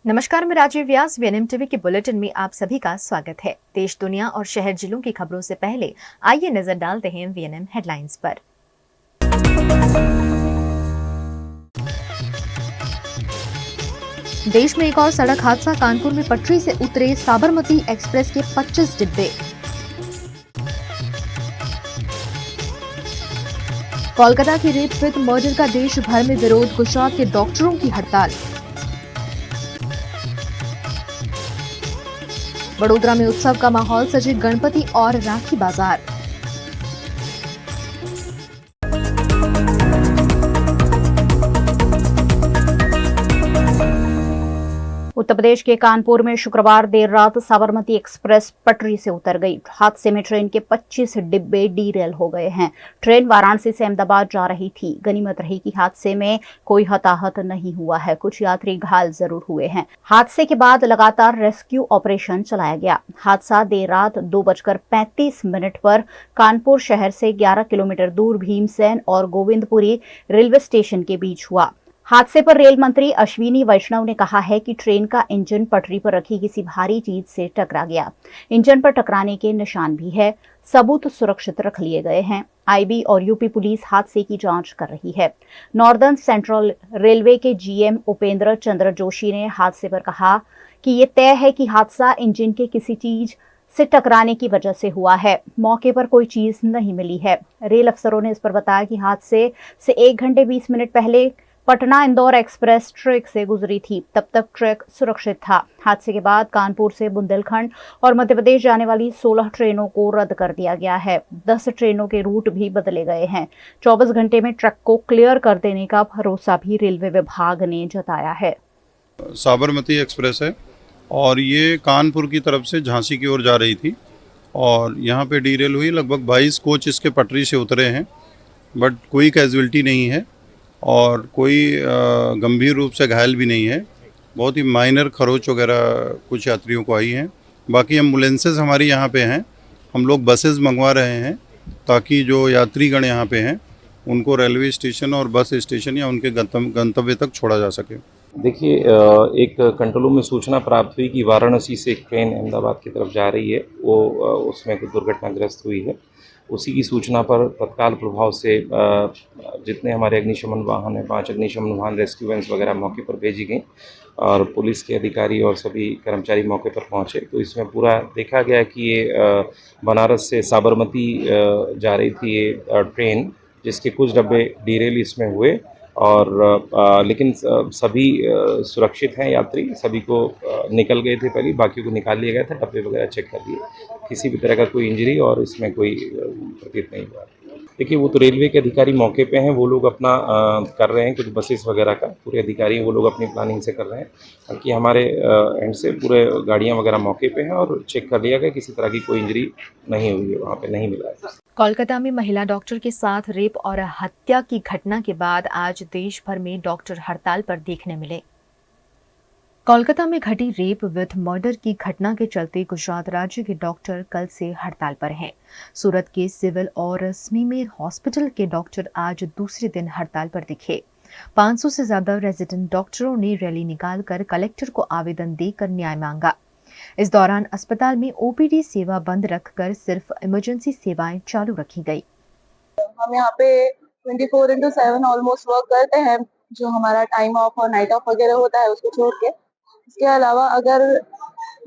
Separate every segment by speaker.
Speaker 1: नमस्कार, मैं राजीव व्यास। VNM TV के बुलेटिन में आप सभी का स्वागत है। देश, दुनिया और शहर जिलों की खबरों से पहले आइए नजर डालते हैं वीएनएम हेडलाइंस पर। देश में एक और सड़क हादसा, कानपुर में पटरी से उतरे साबरमती एक्सप्रेस के 25 डिब्बे। कोलकाता की रेप विद मर्डर का देश भर में विरोध, गुजरात के डॉक्टरों की हड़ताल। वडोदरा में उत्सव का माहौल, सजे गणपति और राखी बाजार। उत्तर प्रदेश के कानपुर में शुक्रवार देर रात साबरमती एक्सप्रेस पटरी से उतर गई। हादसे में ट्रेन के 25 डिब्बे डीरेल हो गए हैं। ट्रेन वाराणसी से अहमदाबाद जा रही थी। गनीमत रही कि हादसे में कोई हताहत नहीं हुआ है। कुछ यात्री घायल जरूर हुए हैं। हादसे के बाद लगातार रेस्क्यू ऑपरेशन चलाया गया। हादसा देर रात 2:35 पर कानपुर शहर से 11 किलोमीटर दूर भीमसेन और गोविंदपुरी रेलवे स्टेशन के बीच हुआ। हादसे पर रेल मंत्री अश्विनी वैष्णव ने कहा है कि ट्रेन का इंजन पटरी पर रखी किसी भारी चीज से टकरा गया। इंजन पर टकराने के निशान भी है। सबूत सुरक्षित रख लिए गए हैं। आईबी और यूपी पुलिस हादसे की जांच कर रही है। नॉर्दर्न सेंट्रल रेलवे के जीएम उपेंद्र चंद्र जोशी ने हादसे पर कहा कि ये तय है कि हादसा इंजन के किसी चीज से टकराने की वजह से हुआ है। मौके पर कोई चीज नहीं मिली है। रेल अफसरों ने इस पर बताया कि हादसे से 1 घंटे 20 मिनट पहले पटना इंदौर एक्सप्रेस ट्रैक से गुजरी थी। तब तक ट्रैक सुरक्षित था। हादसे के बाद कानपुर से बुंदेलखंड और मध्य प्रदेश जाने वाली 16 ट्रेनों को रद्द कर दिया गया है। 10 ट्रेनों के रूट भी बदले गए हैं। 24 घंटे में ट्रैक को क्लियर कर देने का भरोसा भी रेलवे विभाग ने जताया है।
Speaker 2: साबरमती एक्सप्रेस है और ये कानपुर की तरफ से झांसी की ओर जा रही थी और यहाँ पे डीरेल हुई। लगभग 22 कोच इसके पटरी से उतरे हैं, बट कोई कैजुअल्टी नहीं है और कोई गंभीर रूप से घायल भी नहीं है। बहुत ही माइनर खरोच वगैरह कुछ यात्रियों को आई हैं। बाकी एम्बुलेंसेस हमारी यहाँ पे हैं। हम लोग बसेस मंगवा रहे हैं ताकि जो यात्रीगण यहाँ पे हैं उनको रेलवे स्टेशन और बस स्टेशन या उनके गंतव्य तक छोड़ा जा सके।
Speaker 3: देखिए, एक कंट्रोल रूम में सूचना प्राप्त हुई कि वाराणसी से एक ट्रेन अहमदाबाद की तरफ जा रही है। वो उसमें कुछ दुर्घटनाग्रस्त हुई है। उसी की सूचना पर तत्काल प्रभाव से जितने हमारे अग्निशमन वाहन हैं, 5 अग्निशमन वाहन, रेस्क्यू वैन्स वगैरह मौके पर भेजी गई और पुलिस के अधिकारी और सभी कर्मचारी मौके पर पहुंचे। तो इसमें पूरा देखा गया कि ये बनारस से साबरमती जा रही थी ये ट्रेन, जिसके कुछ डब्बे डीरेल इसमें हुए और लेकिन सभी सुरक्षित हैं। यात्री सभी को निकल गए थे, पहले बाकी को निकाल लिया गया था। डब्बे वगैरह चेक कर लिए। किसी भी तरह का कोई इंजरी और इसमें कोई प्रतीत नहीं हुआ। देखिए, वो तो रेलवे के अधिकारी मौके पे हैं। वो लोग अपना कर रहे हैं। कुछ बसेस वगैरह का पूरे अधिकारी वो लोग अपनी प्लानिंग से कर रहे हैं। बाकी हमारे एंड से पूरे गाड़ियाँ वगैरह मौके पे हैं और चेक कर लिया गया। किसी तरह की कोई इंजरी नहीं हुई है, वहाँ पे नहीं मिला है।
Speaker 1: कोलकाता में महिला डॉक्टर के साथ रेप और हत्या की घटना के बाद आज देश भर में डॉक्टर हड़ताल पर देखने मिले। कोलकाता में घटी रेप विद मर्डर की घटना के चलते गुजरात राज्य के डॉक्टर कल से हड़ताल पर हैं। सूरत के सिविल और स्मीमेर हॉस्पिटल के डॉक्टर आज दूसरे दिन हड़ताल पर दिखे। 500 से ज्यादा रेजिडेंट डॉक्टरों ने रैली निकालकर कलेक्टर को आवेदन देकर न्याय मांगा। इस दौरान अस्पताल में ओपीडी सेवा बंद रखकर सिर्फ इमरजेंसी सेवाएं चालू रखी गई।
Speaker 4: हम यहाँ पे 24/7 ऑलमोस्ट वर्क करते हैं। जो हमारा टाइम ऑफ और नाइट ऑफ वगैरह होता है उसको छोड़ के, इसके अलावा अगर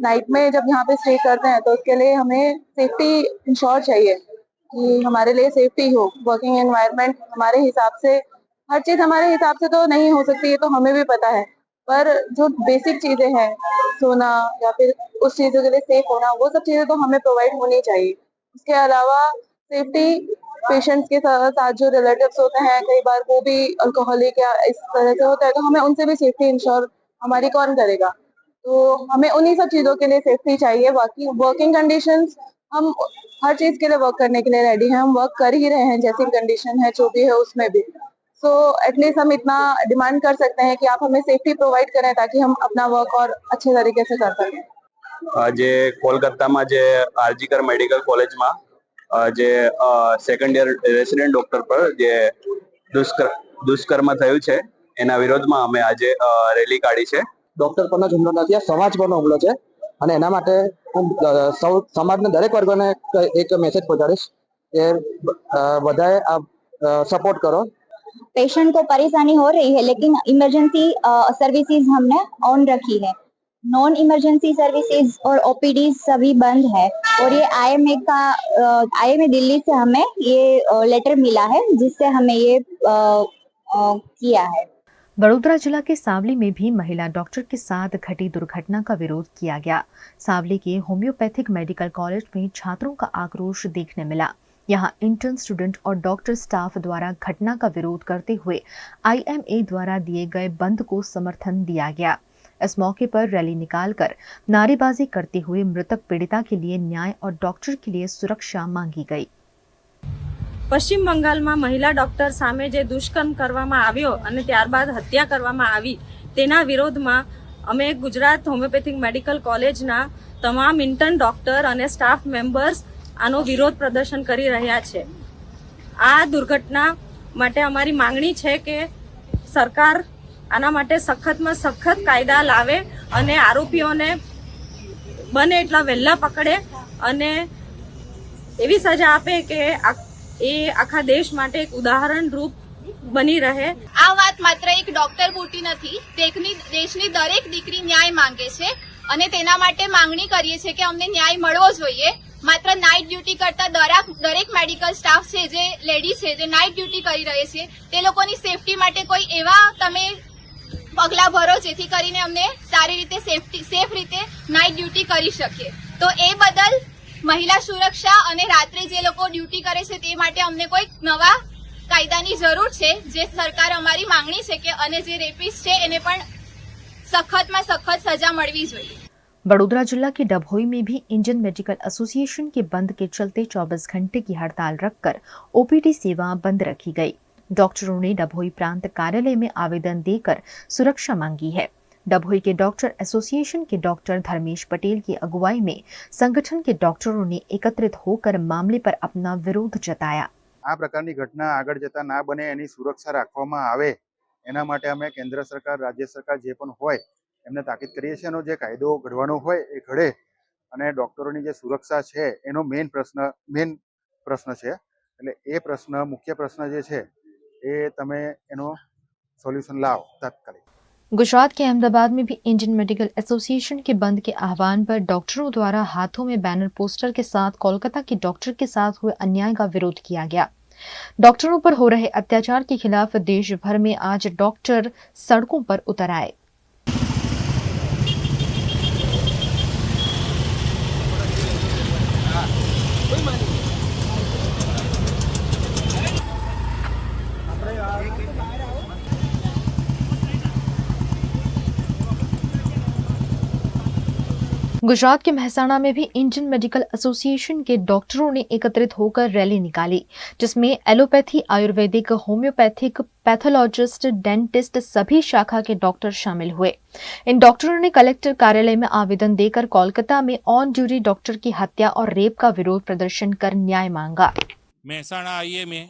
Speaker 4: नाइट में जब यहाँ पे स्टे करते हैं तो उसके लिए हमें सेफ्टी इंश्योर चाहिए कि हमारे लिए सेफ्टी हो। वर्किंग एनवायरनमेंट हमारे हिसाब से, हर चीज हमारे हिसाब से तो नहीं हो सकती, ये तो हमें भी पता है, पर जो बेसिक चीजें हैं, सोना या फिर उस चीजों के लिए सेफ होना, वो सब चीजें तो हमें प्रोवाइड होनी चाहिए। इसके अलावा सेफ्टी पेशेंट्स के साथ जो रिलेटिव्स होते हैं, कई बार वो भी अल्कोहलिक या इस तरह से होता है, तो हमें उनसे भी सेफ्टी इंश्योर हमारी कौन करेगा। तो हमें उन्हीं सब चीजों के लिए सेफ्टी चाहिए। बाकी वर्किंग कंडीशंस, हम हर चीज के लिए वर्क करने के लिए रेडी हैं। हम वर्क कर ही रहे हैं जैसी कंडीशन है, जो भी है उसमें भी। सो एटलीस्ट हम इतना डिमांड कर सकते हैं कि आप हमें सेफ्टी प्रोवाइड करें ताकि हम अपना वर्क और अच्छे तरीके से कर सकें।
Speaker 5: जे कोलकाताમાં જે આરજીકર મેડિકલ કોલેજમાં જે સેકન્ડ યર રેસિડેન્ટ ડોક્ટર પર જે દુષ્કર્મ થયું છે એના વિરોધમાં અમે આજે રેલી કાઢી છે।
Speaker 6: ડોક્ટર પરનો જ હુમલો નથી, આ સમાજ પરનો હુમલો છે અને એના માટે હું સૌ સમાજના દરેક વર્ગોને એક મેસેજ પહોંચાડીશ કે બધાએ આ સપોર્ટ करो।
Speaker 7: पेशेंट को परेशानी हो रही है लेकिन इमरजेंसी सर्विसेज हमने ऑन रखी है। नॉन इमरजेंसी सर्विसेज और ओपीडी सभी बंद है और ये आईएमए दिल्ली से हमें ये लेटर मिला है जिससे हमें ये किया है।
Speaker 8: बड़ोदरा जिला के सावली में भी महिला डॉक्टर के साथ घटी दुर्घटना का विरोध किया गया। सावली के होम्योपैथिक मेडिकल कॉलेज में छात्रों का आक्रोश देखने मिला। यहां इंटर्न स्टूडेंट और डॉक्टर स्टाफ द्वारा घटना का विरोध करते हुए आईएमए द्वारा दिए गए बंद को समर्थन दिया गया। इस मौके पर रैली निकालकर नारेबाजी करते हुए मृतक पीड़िता के लिए न्याय और डॉक्टर के लिए सुरक्षा मांगी गई।
Speaker 9: પશ્ચિમ બંગાળમાં મહિલા ડોક્ટર સામે જે દુષ્કર્મ કરવામાં આવ્યો અને ત્યારબાદ હત્યા કરવામાં આવી તેના વિરોધમાં અમે ગુજરાત હોમિયોપેથિક મેડિકલ કોલેજના તમામ ઇન્ટર્ન ડોક્ટર અને સ્ટાફ મેમ્બર્સ આનો વિરોધ પ્રદર્શન કરી રહ્યા છે। આ દુર્ઘટના માટે અમારી માંગણી છે કે સરકાર આના માટે સખતમાં સખત કાયદા લાવે અને આરોપીઓને બને એટલા વહેલા પકડે અને એવી સજા આપે કે એ આખા દેશ માટે એક ઉદાહરણ રૂપ બની રહે।
Speaker 10: આ વાત માત્ર એક ડોક્ટર પૂરતી નથી, દેશની દરેક દીકરી ન્યાય માંગે છે અને તેના માટે માંગણી કરીએ છીએ કે અમને ન્યાય મળવો જોઈએ। માત્ર નાઇટ ડ્યુટી કરતા દરેક મેડિકલ સ્ટાફ છે જે લેડીઝ છે જે નાઇટ ડ્યુટી કરી રહે છે તે લોકોની સેફટી માટે કોઈ એવા તમે પગલા ભરો જેથી કરીને અમને સારી રીતે સેફ રીતે નાઇટ ડ્યુટી કરી શકીએ। તો એ બદલ महिला सुरक्षा અને રાત્રે જે લોકો ડ્યુટી કરે છે તે માટે અમને કોઈ નવા કાયદાની જરૂર છે જે સરકાર અમારી માંગણી છે કે અને જે રેપિસ્ટ છે એને પણ સખતમાં સખત સજા મળવી જોઈએ।
Speaker 8: बड़ोदरा जिला के डभोई में भी इंडियन मेडिकल एसोसिएशन के बंद के चलते 24 घंटे की हड़ताल रखकर ओपीडी सेवा बंद रखी गई। डॉक्टरों ने डभोई प्रांत कार्यालय में आवेदन देकर सुरक्षा मांगी है। डभोई के डॉक्टर एसोसिएशन के डॉक्टर धर्मेश पटेल की अगुवाई में संगठन के डॉक्टरों ने एकत्रित होकर मामले पर अपना विरोध जताया।
Speaker 11: આ પ્રકારની ઘટના આગળ જતા ના બને એની સુરક્ષા રાખવામાં આવે એના માટે અમે કેન્દ્ર સરકાર રાજ્ય સરકાર જે પણ હોય એમને તાકીદ કરીએ છીએ। એનો જે કાયદો ઘડવાનો હોય એ ઘડે અને ડોક્ટરોની જે સુરક્ષા છે એનો મેઇન પ્રશ્ન છે। એટલે એ પ્રશ્ન મુખ્ય પ્રશ્ન જે છે એ તમે એનો સોલ્યુશન લાવો તાત્કાલિક।
Speaker 8: गुजरात के अहमदाबाद में भी इंडियन मेडिकल एसोसिएशन के बंद के आह्वान पर डॉक्टरों द्वारा हाथों में बैनर पोस्टर के साथ कोलकाता के डॉक्टर के साथ हुए अन्याय का विरोध किया गया। डॉक्टरों पर हो रहे अत्याचार के खिलाफ देश भर में आज डॉक्टर सड़कों पर उतर आए। गुजरात के महसाणा में भी इंडियन मेडिकल एसोसिएशन के डॉक्टरों ने एकत्रित होकर रैली निकाली जिसमें allopathy, Ayurvedic, homeopathic, pathologist, dentist सभी शाखा के डॉक्टर शामिल हुए। इन डॉक्टरों ने कलेक्टर कार्यालय में आवेदन देकर कोलकाता में ऑन ड्यूटी डॉक्टर की हत्या और रेप का विरोध प्रदर्शन कर न्याय मांगा।
Speaker 12: મહેસાણા આઈએમએ,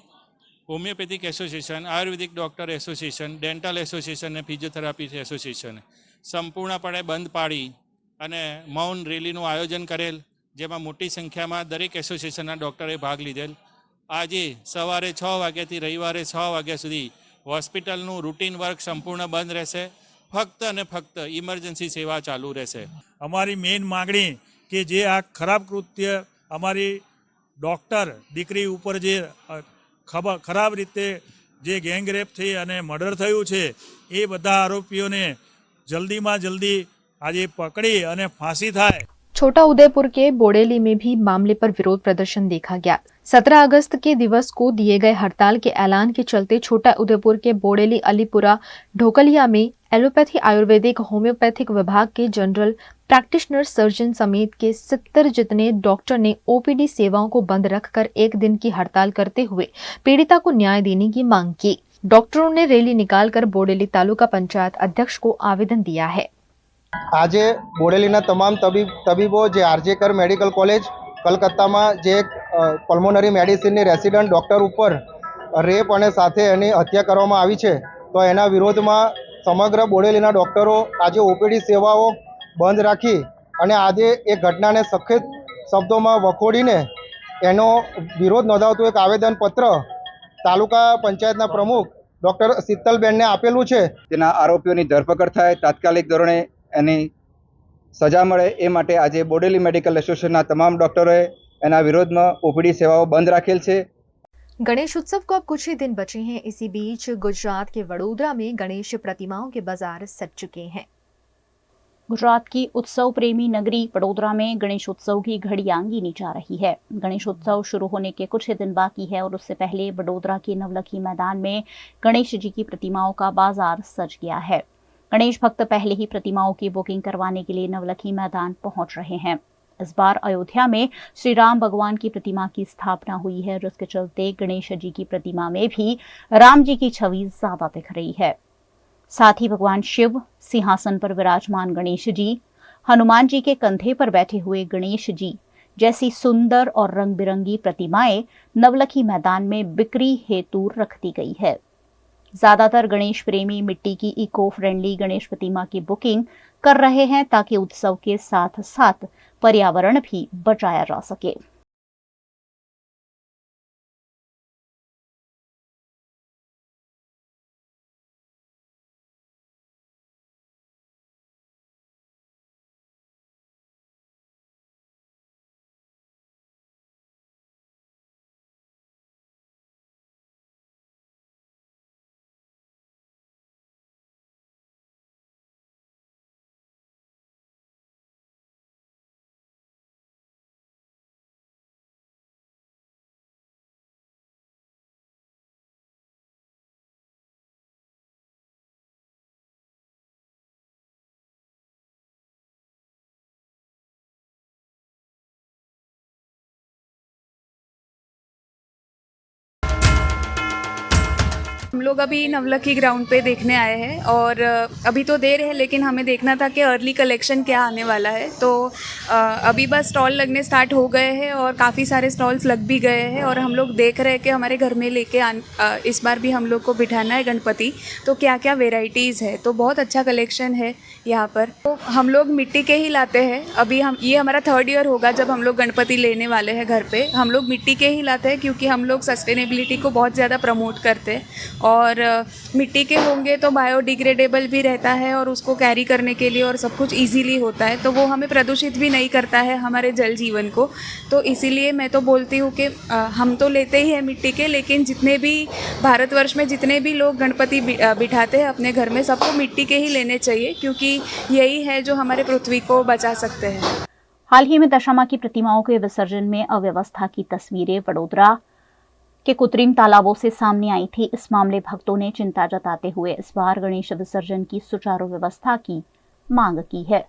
Speaker 12: હોમિયોપેથિક એસોસિએશન, આયુર્વેદિક ડૉક્ટર એસોસિએશન, ડેન્ટલ એસોસિએશન અને ફિઝિયોથેરાપી એસોસિએશન સંપૂર્ણપણે બંધ પાડી અને મૌન રેલીનું આયોજન કરેલ જેમાં મોટી સંખ્યામાં દરેક એસોસિએશનના ડૉક્ટરે ભાગ લીધેલ। આજે સવારે 6 વાગ્યાથી રવિવારે 6 વાગ્યા સુધી હોસ્પિટલનું રૂટીન વર્ક સંપૂર્ણ બંધ રહેશે। ફક્ત અને ફક્ત ઇમરજન્સી સેવા ચાલુ રહેશે।
Speaker 13: અમારી મેઇન માગણી કે જે આ ખરાબ કૃત્ય અમારી ડૉક્ટર દીકરી ઉપર જે ખરાબ રીતે જે ગેંગ રેપ થઈ અને મર્ડર થયું છે એ બધા આરોપીઓને જલ્દીમાં જલ્દી આજે પકડી અને फांसी थाय।
Speaker 8: छोटा उदयपुर के बोडेली में भी मामले पर विरोध प्रदर्शन देखा गया। 17 अगस्त के दिवस को दिए गए हड़ताल के ऐलान के चलते छोटा उदयपुर के बोडेली, अलीपुरा, ढोकलिया में एलोपैथी, आयुर्वेदिक, होम्योपैथिक विभाग के जनरल प्रैक्टिशनर, सर्जन समेत के 70 जितने डॉक्टर ने ओपीडी सेवाओं को बंद रखकर एक दिन की हड़ताल करते हुए पीड़िता को न्याय देने की मांग की। डॉक्टरों ने रैली निकालकर बोडेली तालुका पंचायत अध्यक्ष को आवेदन दिया है।
Speaker 6: આજે બોડેલીના તમામ તબીબો જે આરજે કર મેડિકલ કોલેજ કલકત્તામાં જે પલ્મોનરી મેડિસિનની રેસિડન્ટ ડૉક્ટર ઉપર રેપ અને સાથે એની હત્યા કરવામાં આવી છે તો એના વિરોધમાં સમગ્ર બોડેલીના ડૉક્ટરો આજે ઓપીડી સેવાઓ બંધ રાખી અને આજે એ ઘટનાને સખત શબ્દોમાં વખોડીને એનો વિરોધ નોંધાવતું એક આવેદનપત્ર તાલુકા પંચાયતના પ્રમુખ ડૉક્ટર શીતલબેનને આપેલું છે.
Speaker 14: તેના આરોપીઓની ધરપકડ થાય, તાત્કાલિક ધોરણે એની સજા મળે એ માટે આજે બોડેલી मेडिकल एसोसिएशन તમામ ડૉક્ટરોએ એના વિરોધમાં ઓપીડી સેવાઓ બંધ રાખેલ છે.
Speaker 8: गणेश उत्सव को अब कुछ ही दिन बचे हैं। इसी बीच गुजरात के वडोदरा में गणेश प्रतिमाओं के बाजार सज चुके हैं।
Speaker 1: गुजरात की उत्सव प्रेमी नगरी वडोदरा में गणेश उत्सव की घड़ियां गिनी जा रही है। गणेश उत्सव शुरू होने के कुछ ही दिन बाकी है और उससे पहले वडोदरा के नवलखी मैदान में गणेश जी की प्रतिमाओं का बाजार सज गया है। गणेश भक्त पहले ही प्रतिमाओं की बुकिंग करवाने के लिए नवलखी मैदान पहुंच रहे हैं। इस बार अयोध्या में श्री राम भगवान की प्रतिमा की स्थापना हुई है, जिसके चलते गणेश जी की प्रतिमा में भी राम जी की छवि ज्यादा दिख रही है। साथ ही भगवान शिव, सिंहासन पर विराजमान गणेश जी, हनुमान जी के कंधे पर बैठे हुए गणेश जी जैसी सुंदर और रंग बिरंगी प्रतिमाएं नवलखी मैदान में बिक्री हेतु रख दी गई है। ज्यादातर गणेश प्रेमी मिट्टी की इको फ्रेंडली गणेश प्रतिमा की बुकिंग कर रहे हैं ताकि उत्सव के साथ साथ पर्यावरण भी बचाया जा सके।
Speaker 15: हम लोग अभी नवलखी ग्राउंड पे देखने आए हैं और अभी तो देर है, लेकिन हमें देखना था कि अर्ली कलेक्शन क्या आने वाला है। तो अभी बस स्टॉल लगने स्टार्ट हो गए हैं और काफ़ी सारे स्टॉल्स लग भी गए हैं और हम लोग देख रहे हैं कि हमारे घर में लेके इस बार भी हम लोग को बिठाना है गणपति, तो क्या क्या वेराइटीज़ है। तो बहुत अच्छा कलेक्शन है यहाँ पर। तो हम लोग मिट्टी के ही लाते हैं। अभी ये हमारा 3rd ईयर होगा जब हम लोग गणपति लेने वाले हैं घर पे। हम लोग मिट्टी के ही लाते हैं क्योंकि हम लोग सस्टेनेबिलिटी को बहुत ज़्यादा प्रमोट करते हैं और मिट्टी के होंगे तो बायोडिग्रेडेबल भी रहता है और उसको कैरी करने के लिए और सब कुछ इजीली होता है, तो वो हमें प्रदूषित भी नहीं करता है हमारे जल जीवन को। तो इसीलिए मैं तो बोलती हूँ कि हम तो लेते ही हैं मिट्टी के, लेकिन जितने भी भारतवर्ष में जितने भी लोग गणपति बिठाते हैं अपने घर में, सबको मिट्टी के ही लेने चाहिए क्योंकि यही है जो हमारे पृथ्वी को बचा सकते हैं।
Speaker 1: हाल ही में दशामा की प्रतिमाओं के विसर्जन में अव्यवस्था की तस्वीरें वडोदरा के कृत्रिम तालाबों से सामने आई थी। इस मामले भक्तों ने चिंता जताते हुए इस बार गणेश विसर्जन की सुचारू व्यवस्था की मांग की है।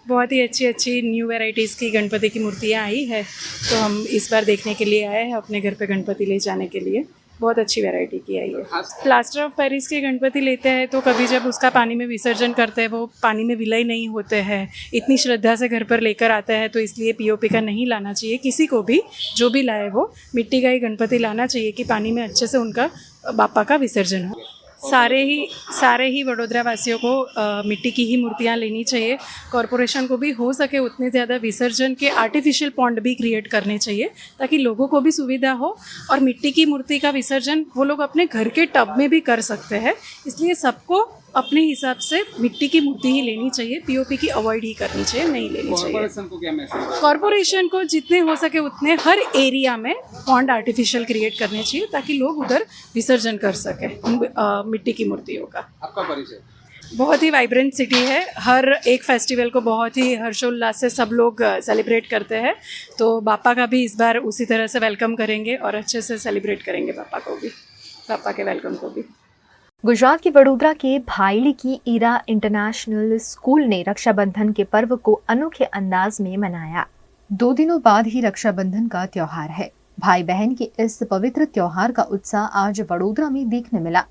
Speaker 16: बहुत ही अच्छी न्यू वैरायटीज़ की गणपति की मूर्तियाँ आई है, तो हम इस बार देखने के लिए आए हैं अपने घर पे गणपति ले जाने के लिए। बहुत अच्छी वैरायटी की आई है। प्लास्टर ऑफ पेरिस के गणपति लेते हैं तो कभी जब उसका पानी में विसर्जन करते हैं वो पानी में विलय नहीं होते हैं। इतनी श्रद्धा से घर पर लेकर आते हैं, तो इसलिए पीओपी का नहीं लाना चाहिए। किसी को भी जो भी लाए वो मिट्टी का ही गणपति लाना चाहिए कि पानी में अच्छे से उनका बापा का विसर्जन हो। सारे ही वडोदरा वासियों को मिट्टी की ही मूर्तियाँ लेनी चाहिए। कॉरपोरेशन को भी हो सके उतने ज़्यादा विसर्जन के आर्टिफिशियल पॉन्ड भी क्रिएट करने चाहिए ताकि लोगों को भी सुविधा हो, और मिट्टी की मूर्ति का विसर्जन वो लोग अपने घर के टब में भी कर सकते हैं। इसलिए सबको अपने हिसाब से मिट्टी की मूर्ति ही लेनी चाहिए, पीओपी की अवॉइड ही करनी चाहिए, नहीं लेनी चाहिए।
Speaker 14: कॉर्पोरेशन को क्या मैसेज?
Speaker 16: कॉरपोरेशन को जितने हो सके उतने हर एरिया में पॉन्ड आर्टिफिशियल क्रिएट करने चाहिए ताकि लोग उधर विसर्जन कर सके मिट्टी की मूर्तियों का।
Speaker 14: आपका परिचय?
Speaker 16: बहुत ही वाइब्रेंट सिटी है। हर एक फेस्टिवल को बहुत ही हर्षोल्लास से सब लोग सेलिब्रेट करते हैं, तो बापा का भी इस बार उसी तरह से वेलकम करेंगे और अच्छे से सेलिब्रेट करेंगे बापा को भी, बापा के वेलकम को भी।
Speaker 8: गुजरात के वडोदरा के भाईली की ईरा इंटरनेशनल स्कूल ने रक्षाबंधन के पर्व को अनोखे अंदाज में मनाया। 2 दिनों बाद ही रक्षाबंधन का त्योहार है। भाई बहन के इस पवित्र त्योहार का उत्साह आज वडोदरा में देखने मिला।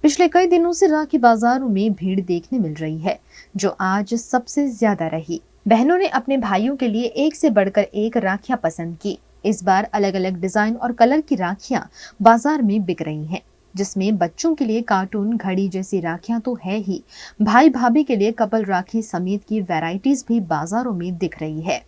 Speaker 8: पिछले कई दिनों से राखी बाजारों में भीड़ देखने मिल रही है, जो आज सबसे ज्यादा रही। बहनों ने अपने भाइयों के लिए एक से बढ़कर एक राखियां पसंद की। इस बार अलग अलग डिजाइन और कलर की राखियां बाजार में बिक रही हैं। जिसमें बच्चों के लिए कार्टून, घड़ी जैसी राखियां तो है ही, भाई भाभी के लिए कपल राखी समेत की वैरायटीज भी बाजारों में दिख रही है।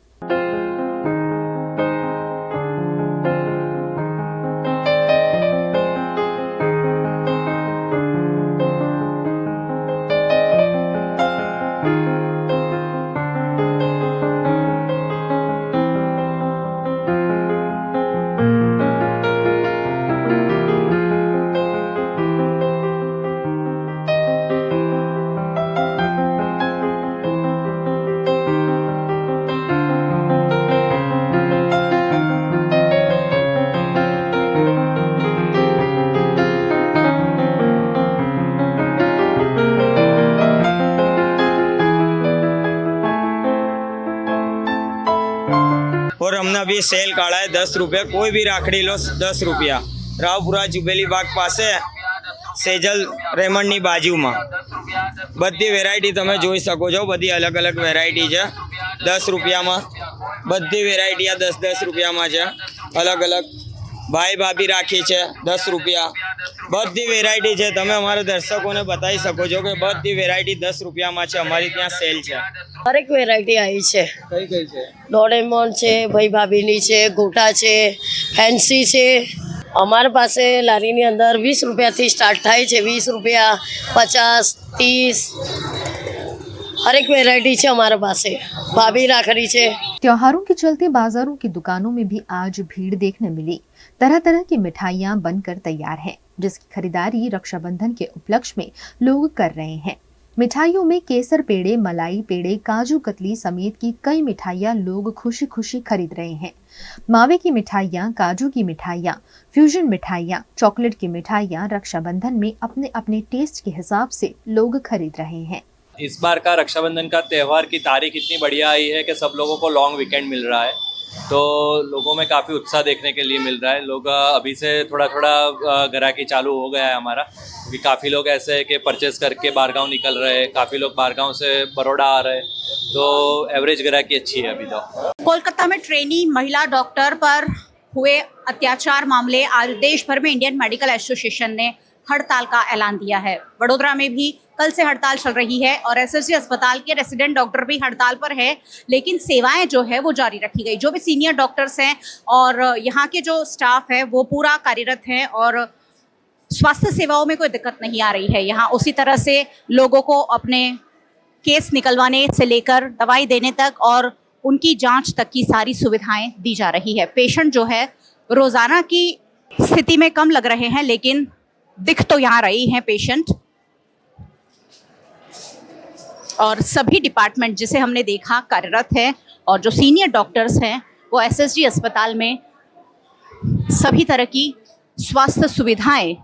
Speaker 17: और हमने अभी सेल काढ़ा है 10 रुपये, कोई भी राखड़ी लो 10 रुपया। रावपुरा जुबेली बाग पासे सेजल रेमंडनी बाजूમાં બધી વેરાયટી તમે જોઈ શકો છો, બધી અલગ અલગ વેરાયટી છે 10 રૂપિયામાં, બધી વેરાયટી આ 10-10 રૂપિયામાં છે, અલગ અલગ ભાઈ ભાભી રાખી છે 10 રૂપિયા, બધી વેરાયટી છે। તમે અમારા દર્શકોને બતાવી શકો છો કે બધી વેરાયટી 10 રૂપિયામાં છે, અમારી ત્યાં સેલ છે।
Speaker 18: દરેક વેરાયટી આવી છે।
Speaker 17: કઈ કઈ છે?
Speaker 18: ડોરેમોન છે, ભાઈ ભાભીની છે, ગોટા છે, ફેન્સી છે। અમારા પાસે લારીની અંદર 20 રૂપિયાથી સ્ટાર્ટ થાય છે, 20 રૂપિયા, 50, 30 हर एक वेराइटी है हमारे पास। भाभी राखड़ी है।
Speaker 8: त्योहारों के चलते बाजारों की दुकानों में भी आज भीड़ देखने मिली। तरह तरह की मिठाइयां बनकर तैयार हैं, जिसकी खरीदारी रक्षाबंधन के उपलक्ष्य में लोग कर रहे हैं। मिठाइयों में केसर पेड़े, मलाई पेड़े, काजू कतली समेत की कई मिठाइयां लोग खुशी खुशी खरीद रहे हैं। मावे की मिठाइयां, काजू की मिठाइयां, फ्यूजन मिठाइयां, चॉकलेट की मिठाइयां रक्षाबंधन में अपने अपने टेस्ट के हिसाब से लोग खरीद रहे हैं।
Speaker 19: इस बार का रक्षाबंधन का त्यौहार की तारीख इतनी बढ़िया आई है कि सब लोगों को लॉन्ग वीकेंड मिल रहा है, तो लोगों में काफ़ी उत्साह देखने के लिए मिल रहा है। लोग अभी से थोड़ा थोड़ा ग्राहकी चालू हो गया है हमारा, क्योंकि काफ़ी लोग ऐसे हैं कि परचेस करके बारगांव निकल रहे हैं, काफ़ी लोग बारगांव से बड़ौदा आ रहे हैं, तो एवरेज ग्राहकी अच्छी है अभी तो।
Speaker 20: कोलकाता में ट्रेनी महिला डॉक्टर पर हुए अत्याचार मामले आज देश भर में इंडियन मेडिकल एसोसिएशन ने हड़ताल का ऐलान दिया है। वडोदरा में भी कल से हड़ताल चल रही है और एसएसजी अस्पताल के रेसिडेंट डॉक्टर भी हड़ताल पर है, लेकिन सेवाएं जो है वो जारी रखी गई। जो भी सीनियर डॉक्टर्स हैं और यहाँ के जो स्टाफ है वो पूरा कार्यरत हैं और स्वास्थ्य सेवाओं में कोई दिक्कत नहीं आ रही है। यहाँ उसी तरह से लोगों को अपने केस निकलवाने से लेकर दवाई देने तक और उनकी जांच तक की सारी सुविधाएं दी जा रही है। पेशेंट जो है रोजाना की स्थिति में कम लग रहे हैं, लेकिन दिख तो यहाँ रही हैं पेशेंट। और सभी डिपार्टमेंट जिसे हमने देखा कार्यरत है और जो सीनियर डॉक्टर्स हैं वो एसएसजी अस्पताल में सभी तरह की स्वास्थ्य सुविधाएं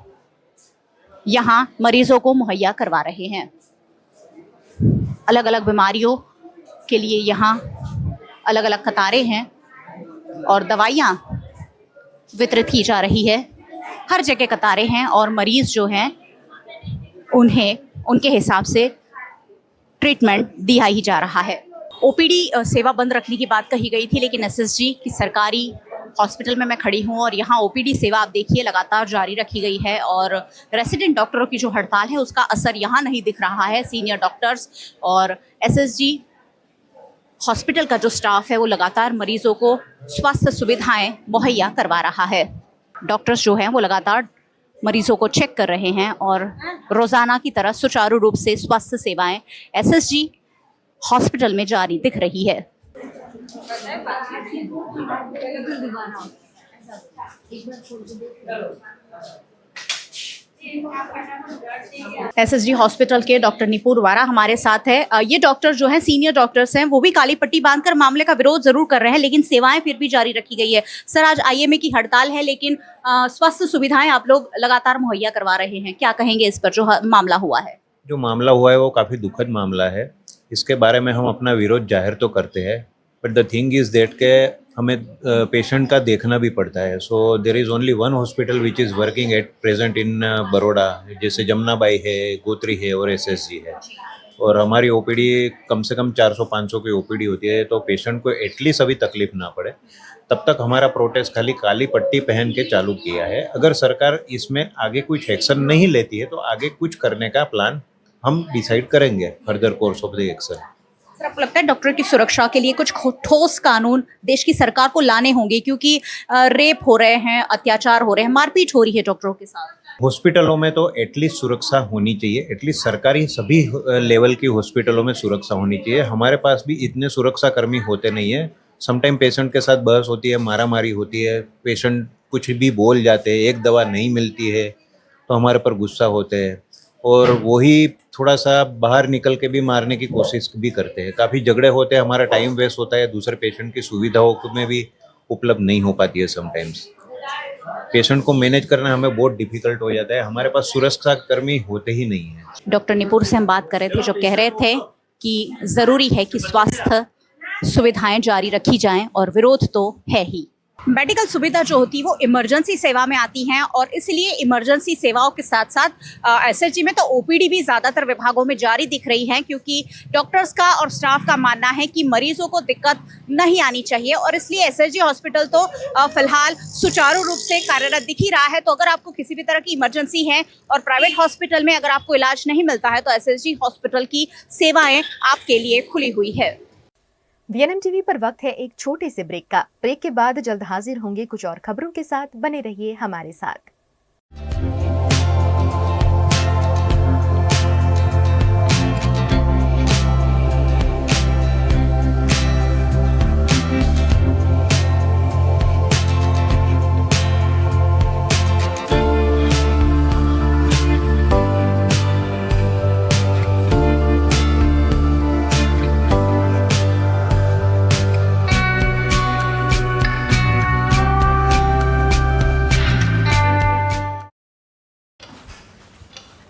Speaker 20: यहाँ मरीजों को मुहैया करवा रहे हैं। अलग अलग बीमारियों के लिए यहाँ अलग अलग कतारें हैं और दवाइयाँ वितरित की जा रही है। हर जगह कतारें हैं और मरीज जो हैं उन्हें उनके हिसाब से ट्रीटमेंट दिया ही जा रहा है। ओपीडी सेवा बंद रखने की बात कही गई थी, लेकिन एसएसजी की सरकारी हॉस्पिटल में मैं खड़ी हूँ और यहाँ ओपीडी सेवा आप देखिए लगातार जारी रखी गई है और रेसिडेंट डॉक्टरों की जो हड़ताल है उसका असर यहाँ नहीं दिख रहा है। सीनियर डॉक्टर्स और एसएसजी हॉस्पिटल का जो स्टाफ है वो लगातार मरीजों को स्वास्थ्य सुविधाएं मुहैया करवा रहा है। डॉक्टर्स जो हैं वो लगातार मरीजों को चेक कर रहे हैं और रोजाना की तरह सुचारू रूप से स्वास्थ्य सेवाएं एसएसजी हॉस्पिटल में जारी दिख रही है। एसएसजी हॉस्पिटल के डॉक्टर निपुर वारा हमारे साथ है। ये डॉक्टर जो हैं सीनियर डॉक्टर्स हैं, वो भी काली पट्टी बांधकर मामले का विरोध जरूर कर रहे हैं, लेकिन सेवाएं फिर भी जारी रखी गई है। सर, आज आईएमए की हड़ताल है, लेकिन स्वास्थ्य सुविधाएं आप लोग लगातार मुहैया करवा रहे हैं, क्या कहेंगे इस पर जो मामला हुआ है?
Speaker 21: जो मामला हुआ है वो काफ़ी दुखद मामला है, इसके बारे में हम अपना विरोध जाहिर तो करते हैं, but the thing is that के हमें पेशेंट का देखना भी पड़ता है। So there is only one hospital which is working at present in Baroda, जैसे जमुनाबाई है, गोत्री है और एसएसजी है। और हमारी ओपीडी कम से कम 400-500 की ओपीडी होती है, तो पेशेंट को एटलीस्ट अभी तकलीफ ना पड़े तब तक हमारा प्रोटेस्ट खाली काली पट्टी पहन के चालू किया है। अगर सरकार इसमें आगे कुछ एक्शन नहीं लेती है तो आगे कुछ करने का प्लान हम डिसाइड करेंगे, further course of the action.
Speaker 20: Sir, आपको लगता है डॉक्टर की सुरक्षा के लिए कुछ ठोस कानून देश की सरकार को लाने होंगे, क्योंकि रेप हो रहे हैं, अत्याचार हो रहे हैं, मारपीट हो रही है डॉक्टरों के साथ?
Speaker 21: हॉस्पिटलों में तो एटलीस्ट सुरक्षा होनी चाहिए, एटलीस्ट सरकारी सभी लेवल की हॉस्पिटलों में सुरक्षा होनी चाहिए। हमारे पास भी इतने सुरक्षा कर्मी होते नहीं है। समटाइम पेशेंट के साथ बहस होती है, मारामारी होती है, पेशेंट कुछ भी बोल जाते हैं, एक दवा नहीं मिलती है तो हमारे पर गुस्सा होते हैं और वही थोड़ा सा बाहर निकल के भी मारने की कोशिश भी करते हैं। काफ़ी झगड़े होते हैं, हमारा टाइम वेस्ट होता है, दूसरे पेशेंट की सुविधाओं में भी उपलब्ध नहीं हो पाती है। समटाइम्स पेशेंट को मैनेज करना हमें बहुत डिफिकल्ट हो जाता है, हमारे पास सुरक्षा कर्मी होते ही नहीं है।
Speaker 20: डॉक्टर निपुर से हम बात कर रहे थे, जो कह रहे थे कि ज़रूरी है कि स्वास्थ्य सुविधाएं जारी रखी जाएं और विरोध तो है ही। मेडिकल सुविधा जो होती है वो इमरजेंसी सेवा में आती हैं और इसलिए इमरजेंसी सेवाओं के साथ साथ एसएसजी में तो ओपीडी भी ज़्यादातर विभागों में जारी दिख रही हैं, क्योंकि डॉक्टर्स का और स्टाफ का मानना है कि मरीजों को दिक्कत नहीं आनी चाहिए और इसलिए एसएसजी हॉस्पिटल तो फिलहाल सुचारू रूप से कार्यरत दिख ही रहा है। तो अगर आपको किसी भी तरह की इमरजेंसी है और प्राइवेट हॉस्पिटल में अगर आपको इलाज नहीं मिलता है तो एसएसजी हॉस्पिटल की सेवाएँ आपके लिए खुली हुई है।
Speaker 8: वीएनएम टीवी पर वक्त है एक छोटे से ब्रेक का। ब्रेक के बाद जल्द हाजिर होंगे कुछ और खबरों के साथ, बने रहिए हमारे साथ।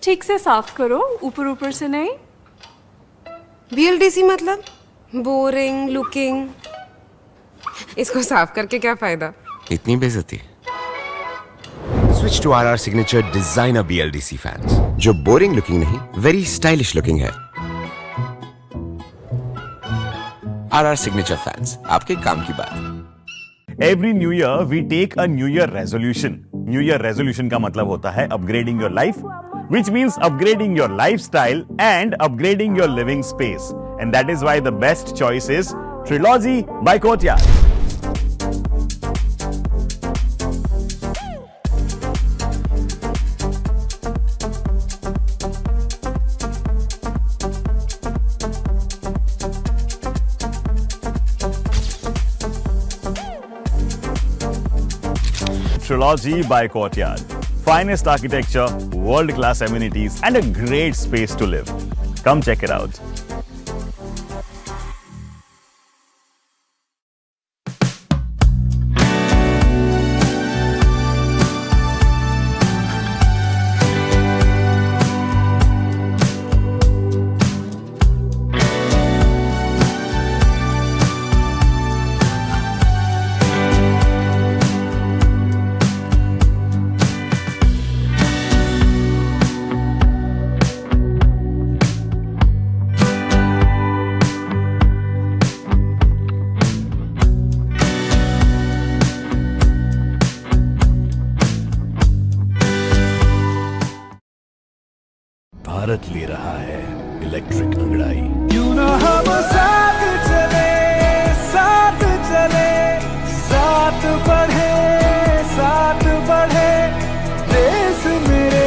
Speaker 2: ठीक से साफ करो, ऊपर ऊपर से नहीं।
Speaker 22: VLDC मतलब बोरिंग लुकिंग, इसको साफ करके क्या फायदा?
Speaker 23: इतनी बेइज्जती। Switch to RR signature designer BLDC fans, जो बोरिंग लुकिंग नहीं, वेरी स्टाइलिश लुकिंग है। RR सिग्नेचर फैंस, आपके काम की बात।
Speaker 24: Every new year we take a New Year resolution. New Year resolution का मतलब होता है upgrading your life, which means upgrading your lifestyle and upgrading your living space. And that is why the best choice is Trilogy by Courtyard. Trilogy by Courtyard. Finest architecture, world-class amenities, and a great space to live. Come check it out.
Speaker 25: Bharat ले रहा है electric अंगड़ाई।
Speaker 26: क्यों ना हम साथ चले, साथ चले, साथ बढ़े, साथ बढ़े, देश मेरे,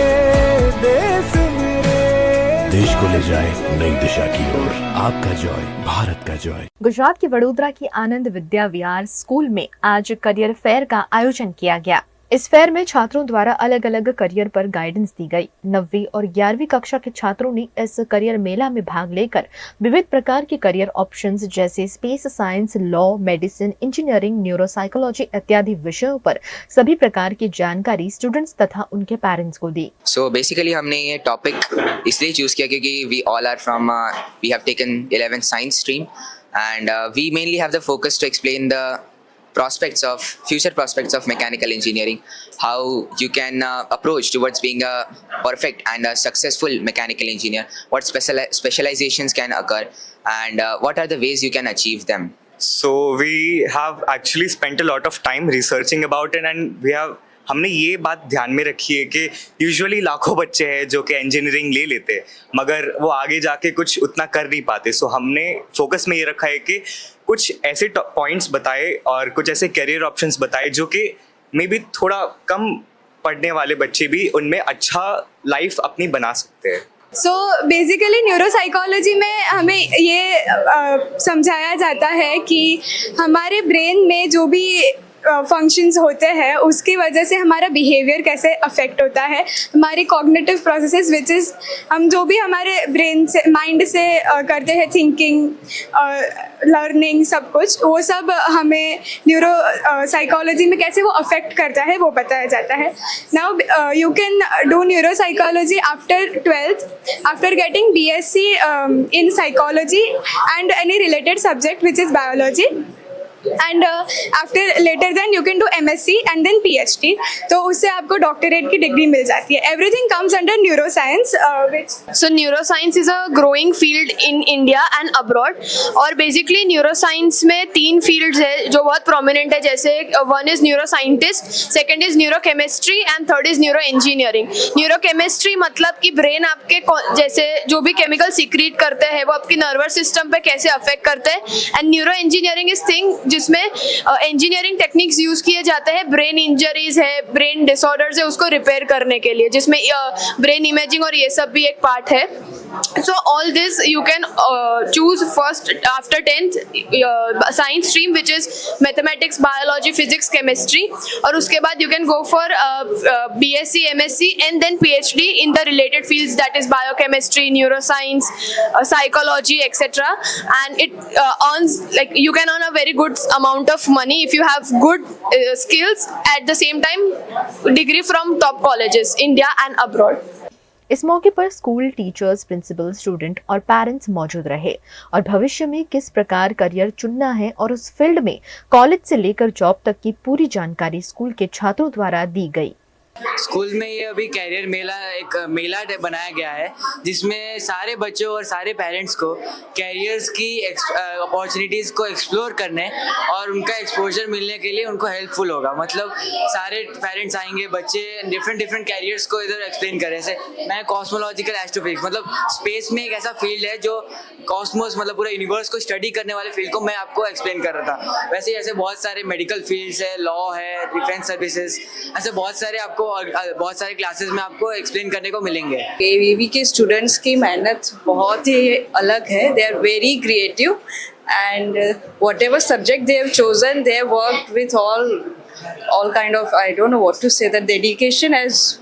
Speaker 26: देश मेरे।
Speaker 25: देश को ले जाए नई दिशा की ओर, आपका जॉय, भारत का जॉय।
Speaker 8: गुजरात के वडोदरा की आनंद विद्या विहार स्कूल में आज करियर फेयर का आयोजन किया गया। इस फेयर में छात्रों द्वारा अलग अलग करियर पर गाइडेंस दी गई। 9वीं और 11वीं कक्षा के छात्रों ने इस करियर मेला में भाग लेकर विविध प्रकार के करियर ऑप्शंस जैसे space science, law, medicine, engineering, neuropsychology इत्यादि विषयों पर सभी प्रकार की जानकारी स्टूडेंट्स तथा उनके पेरेंट्स को दी।
Speaker 27: सो बेसिकली हमने ये टॉपिक इसलिए चूज किया क्योंकि we all are from we have taken 11th science stream and we mainly have the focus to explain the future prospects of mechanical engineering, how you can approach towards being a perfect and a successful mechanical engineer, what specializations can occur, and what are the ways you can achieve them.
Speaker 3: So we have actually spent a lot of time researching about it, and हमने ये बात ध्यान में रखी है कि usually लाखों बच्चे हैं जो कि इंजीनियरिंग ले लेते हैं मगर वो आगे जाके कुछ उतना कर नहीं पाते। सो हमने फोकस में ये रखा है कि कुछ ऐसे पॉइंट्स बताए और कुछ ऐसे करियर ऑप्शंस बताए जो कि मे बी थोड़ा कम पढ़ने वाले बच्चे भी उनमें अच्छा लाइफ अपनी बना सकते हैं।
Speaker 15: सो बेसिकली न्यूरोसाइकोलॉजी में हमें ये समझाया जाता है कि हमारे ब्रेन में जो भी फंक्शंस होते हैं उसकी वजह से हमारा बिहेवियर कैसे अफेक्ट होता है, हमारी कॉग्निटिव प्रोसेसेस विच इज़ हम जो भी हमारे ब्रेन से माइंड से करते हैं, थिंकिंग, लर्निंग, सब कुछ, वो सब हमें न्यूरो साइकोलॉजी में कैसे वो अफेक्ट करता है वो बताया जाता है। Now you can do neuro psychology after 12th, after getting BSc in psychology and any related subject which is biology, and after later then you can do MSc and then PhD, तो उससे आपको doctorate की degree मिल जाती है। Everything comes under neuroscience which
Speaker 4: so neuroscience is a growing field in India and abroad. और basically neuroscience में 3 fields है जो बहुत प्रोमिनेंट है, जैसे one is neuro scientist, second is neuro chemistry and third is neuro engineering. Neuro chemistry मतलब कि brain आपके जैसे जो भी केमिकल सीक्रेट करते हैं वो आपकी नर्वस सिस्टम पे कैसे अफेक्ट करते हैं। And neuro engineering is thing जिसमें इंजीनियरिंग टेक्निक्स यूज किए जाते हैं, ब्रेन इंजरीज है, ब्रेन डिसऑर्डर्स है, उसको रिपेयर करने के लिए, जिसमें ब्रेन इमेजिंग और ये सब भी एक पार्ट है। So all this you can choose first after 10th science stream which is mathematics, biology, physics, chemistry, और उसके बाद you can go for BSc, MSc and then PhD in the related fields, that is biochemistry, neuroscience, psychology, etc. And it earns, like, you can earn a very good amount of money if you have good skills, at the same time degree from top colleges India and abroad.
Speaker 8: इस मौके पर school teachers, principal, student और parents मौजूद रहे और भविष्य में किस प्रकार करियर चुनना है और उस फील्ड में कॉलेज से लेकर जॉब तक की पूरी जानकारी स्कूल के छात्रों द्वारा दी गई।
Speaker 5: स्कूल में ये अभी कैरियर मेला, एक मेला बनाया गया है जिसमें सारे बच्चों और सारे पेरेंट्स को कैरियर्स की अपॉर्चुनिटीज़ को एक्सप्लोर करने और उनका एक्सपोजर मिलने के लिए उनको हेल्पफुल होगा। मतलब सारे पेरेंट्स आएंगे, बच्चे डिफरेंट कैरियर्स को इधर एक्सप्लेन करें। जैसे मैं कॉस्मोलॉजिकल एस्ट्रोफिजिक्स, मतलब स्पेस में एक ऐसा फील्ड है जो कॉस्मोस, मतलब पूरा यूनिवर्स को स्टडी करने वाले फील्ड को मैं आपको एक्सप्लेन कर रहा था। वैसे ही ऐसे बहुत सारे मेडिकल फील्ड्स है, लॉ है, डिफेंस सर्विसेज, ऐसे बहुत सारे आपको बहुत सारे क्लासेस में आपको एक्सप्लेन करने को मिलेंगे।
Speaker 7: AVV के स्टूडेंट्स की मेहनत बहुत ही अलग है। They are very creative and whatever subject they have chosen, they have worked with all kind of, I don't know what to say, the dedication as,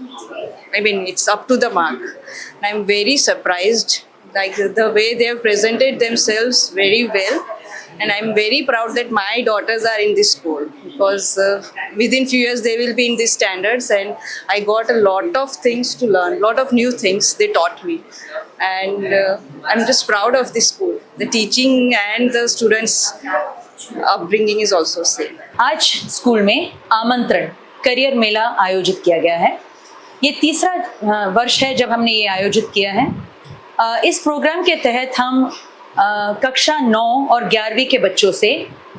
Speaker 7: I mean, it's up to the mark. I'm very surprised, like the way they have presented themselves very well, and I'm very proud that my daughters are in this school, because within few years they will be in these standards, and I got a lot of things to learn, lot of new things they taught me, and I'm just proud of this school. The teaching and the students' upbringing is also same.
Speaker 9: आज school में आमंत्रण career मेला आयोजित किया गया है। ये तीसरा वर्ष है जब हमने ये आयोजित किया है। इस प्रोग्राम के तहत हम कक्षा 9 और 11वीं के बच्चों से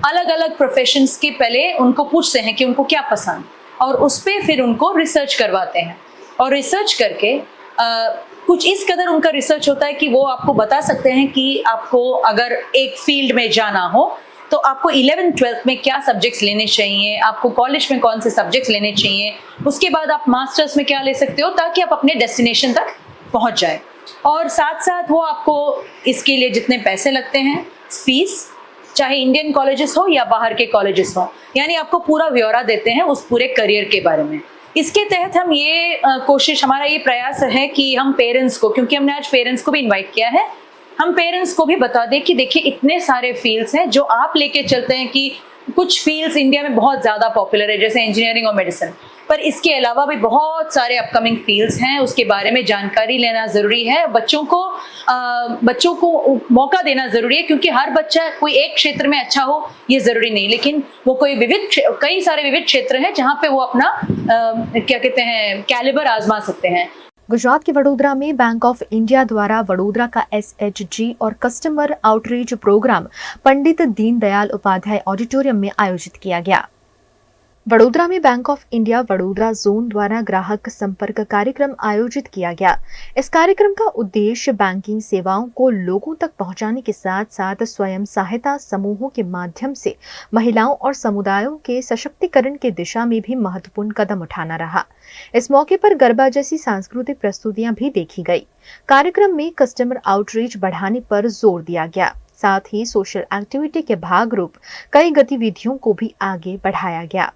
Speaker 9: अलग अलग प्रोफेशंस के पहले उनको पूछते हैं कि उनको क्या पसंद, और उस पर फिर उनको रिसर्च करवाते हैं। और रिसर्च करके कुछ इस कदर उनका रिसर्च होता है कि वो आपको बता सकते हैं कि आपको अगर एक फील्ड में जाना हो तो आपको 11th-12th में क्या सब्जेक्ट्स लेने चाहिए, आपको कॉलेज में कौन से सब्जेक्ट्स लेने चाहिए, उसके बाद आप मास्टर्स में क्या ले सकते हो, ताकि आप अपने डेस्टिनेशन तक पहुंच जाए। और साथ साथ वो आपको इसके लिए जितने पैसे लगते हैं, फीस, चाहे इंडियन कॉलेजेस हो या बाहर के कॉलेजेस हो, यानी आपको पूरा ब्यौरा देते हैं उस पूरे करियर के बारे में। इसके तहत हम ये कोशिश, हमारा ये प्रयास है कि हम पेरेंट्स को, क्योंकि हमने आज पेरेंट्स को भी इन्वाइट किया है, हम पेरेंट्स को भी बता दें कि देखिए इतने सारे फील्ड्स हैं जो आप लेके चलते हैं कि कुछ फील्ड्स इंडिया में बहुत ज़्यादा पॉपुलर है, जैसे इंजीनियरिंग और मेडिसिन, पर इसके अलावा भी बहुत सारे अपकमिंग फील्ड्स हैं, उसके बारे में जानकारी लेना ज़रूरी है। बच्चों को मौका देना ज़रूरी है, क्योंकि हर बच्चा कोई एक क्षेत्र में अच्छा हो ये ज़रूरी नहीं, लेकिन वो कई सारे विविध क्षेत्र हैं जहाँ पे वो अपना क्या कहते हैं कैलिबर आजमा सकते हैं।
Speaker 8: गुजरात के वडोदरा में बैंक ऑफ इंडिया द्वारा वडोदरा का SHG और customer outreach programme Pandit Deendayal Upadhyay auditorium में आयोजित किया गया। वडोदरा में bank of India Vadodara zone द्वारा ग्राहक संपर्क कार्यक्रम आयोजित किया गया। इस कार्यक्रम का उद्देश्य बैंकिंग सेवाओं को लोगों तक पहुंचाने के साथ साथ स्वयं सहायता समूहों के माध्यम से महिलाओं और समुदायों के सशक्तिकरण की दिशा में भी महत्वपूर्ण कदम उठाना रहा। इस मौके पर गरबा जैसी सांस्कृतिक प्रस्तुतियां भी देखी गई। कार्यक्रम में कस्टमर आउटरीच बढ़ाने पर जोर दिया गया, साथ ही सोशल एक्टिविटी के भाग रूप कई गतिविधियों को भी आगे बढ़ाया गया।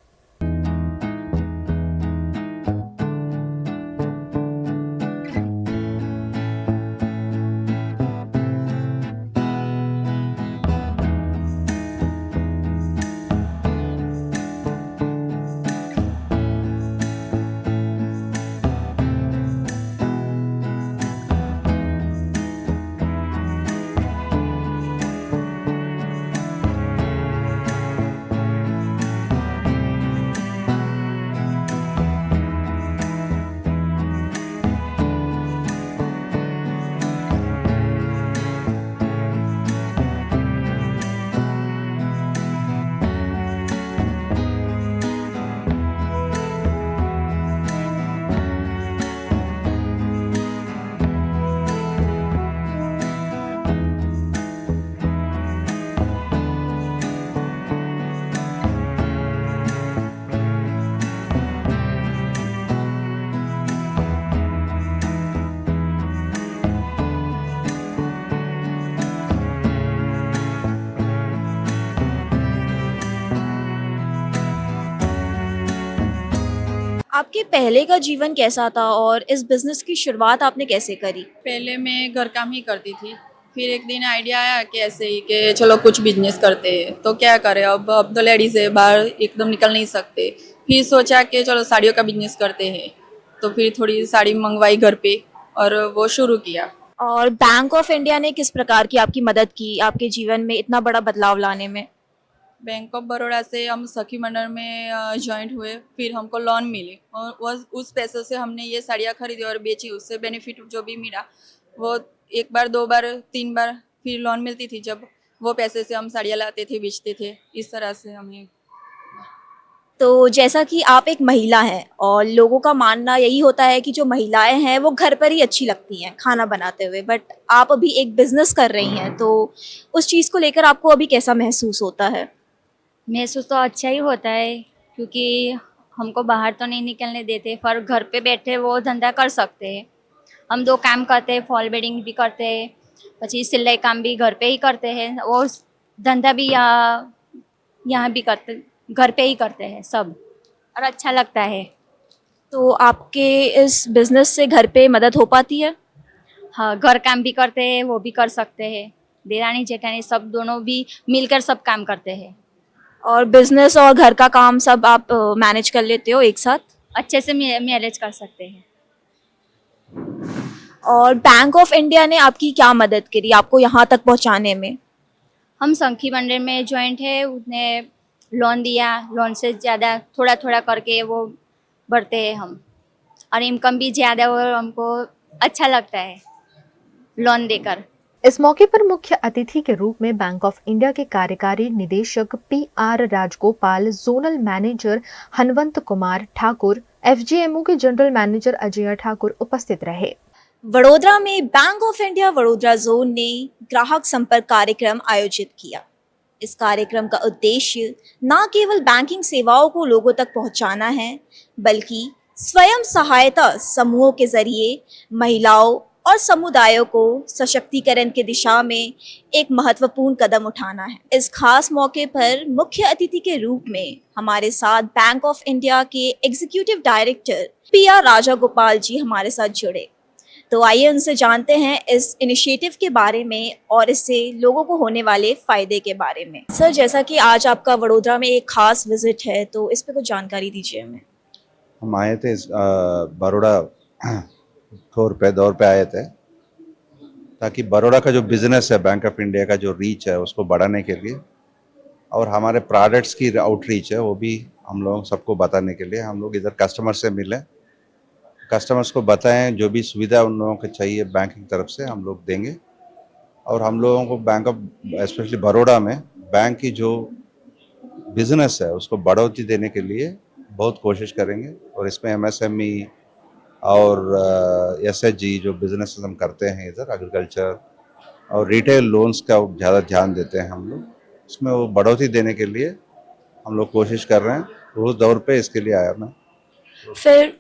Speaker 1: आपके पहले का जीवन कैसा था और इस बिजनेस की शुरुआत आपने कैसे करी?
Speaker 6: पहले मैं घर काम ही करती थी, फिर एक दिन आइडिया आया कि ऐसे ही कि चलो कुछ बिजनेस करते हैं, तो क्या करें, अब तो लेडीज़ है, बाहर एकदम निकल नहीं सकते। फिर सोचा कि चलो साड़ियों का बिजनेस करते हैं, तो फिर थोड़ी साड़ी मंगवाई घर पे और वो शुरू किया।
Speaker 1: और बैंक ऑफ इंडिया ने किस प्रकार की आपकी मदद की आपके जीवन में इतना बड़ा बदलाव लाने में?
Speaker 6: बैंक ऑफ बड़ौदा से हम सखी मंडल में ज्वाइंट हुए, फिर हमको लोन मिले और उस पैसों से हमने ये साड़ियाँ खरीदी और बेची। उससे बेनिफिट जो भी मिला वो एक बार, दो बार, तीन बार फिर लोन मिलती थी, जब वो पैसे से हम साड़ियाँ लाते थे, बेचते थे। इस तरह से हमें।
Speaker 1: तो जैसा कि आप एक महिला हैं और लोगों का मानना यही होता है कि जो महिलाएं हैं वो घर पर ही अच्छी लगती हैं खाना बनाते हुए, बट आप अभी एक बिजनेस कर रही हैं, तो उस चीज़ को लेकर आपको अभी कैसा महसूस होता है?
Speaker 10: महसूस तो अच्छा ही होता है, क्योंकि हमको बाहर तो नहीं निकलने देते, पर घर पे बैठे वो धंधा कर सकते हैं। हम दो काम करते हैं, फॉल बेडिंग भी करते हैं, પછી सिलाई काम भी घर पे ही करते हैं और धंधा भी यहाँ भी करते, घर पे ही करते हैं सब, और अच्छा लगता है।
Speaker 1: तो आपके इस बिज़नेस से घर पे मदद हो पाती है?
Speaker 10: हाँ, घर काम भी करते हैं, वो भी कर सकते हैं, देरानी जेठानी सब दोनों भी मिलकर सब काम करते हैं।
Speaker 1: और बिजनेस और घर का काम सब आप मैनेज कर लेते हो एक साथ?
Speaker 10: अच्छे से मैनेज कर सकते हैं।
Speaker 1: और बैंक ऑफ इंडिया ने आपकी क्या मदद करी आपको यहाँ तक पहुँचाने में?
Speaker 10: हम संखी मंडल में ज्वाइंट है, उसने लोन दिया, लोन से ज़्यादा थोड़ा थोड़ा करके वो बढ़ते हैं हम, और इनकम भी ज़्यादा और हमको अच्छा लगता है लोन देकर।
Speaker 8: इस मौके पर मुख्य अतिथि के रूप में बैंक ऑफ इंडिया के कार्यकारी निदेशक PR Rajagopal, zonal manager Hanwant Kumar Thakur, FGMO के जनरल मैनेजर अजय ठाकुर उपस्थित रहे।
Speaker 1: वडोदरा में bank of India Vadodara zone ने ग्राहक संपर्क कार्यक्रम आयोजित किया। इस कार्यक्रम का उद्देश्य न केवल बैंकिंग सेवाओं को लोगों तक पहुंचाना है, बल्कि स्वयं सहायता समूहों के जरिए महिलाओं और समुदायों को सशक्तिकरण की दिशा में एक महत्वपूर्ण कदम उठाना है। इस खास मौके पर मुख्य अतिथि के रूप में हमारे साथ बैंक ऑफ इंडिया के एग्जीक्यूटिव डायरेक्टर PR राजागोपाल जी हमारे साथ जुड़े। तो आइए उनसे जानते हैं इस इनिशिएटिव के बारे में और इससे लोगों को होने वाले फायदे के बारे में। सर, जैसा कि आज आपका वडोदरा में एक खास विजिट है, तो इस पे कुछ जानकारी दीजिए हमें।
Speaker 11: हम आए थे बड़ौदा दौर पे आए थे, ताकि बड़ौदा का जो बिज़नेस है, बैंक ऑफ इंडिया का जो रीच है उसको बढ़ाने के लिए, और हमारे प्रोडक्ट्स की आउटरीच है वो भी हम लोग सबको बताने के लिए हम लोग इधर कस्टमर से मिले, कस्टमर्स को बताएं जो भी सुविधा उन लोगों को चाहिए बैंक की तरफ से हम लोग देंगे। और हम लोगों को बैंक ऑफ स्पेशली बड़ौदा में बैंक की जो बिज़नेस है उसको बढ़ोतरी देने के लिए बहुत कोशिश करेंगे। और इसमें एमएसएमई और एसएचजी जो बिज़नेस हम करते हैं इधर, एग्रीकल्चर और रिटेल लोन्स का ज़्यादा ध्यान देते हैं हम लोग, इसमें वो बढ़ोतरी देने के लिए हम लोग कोशिश कर रहे हैं। तो उस दौर पे इसके लिए आया मैं।
Speaker 1: फिर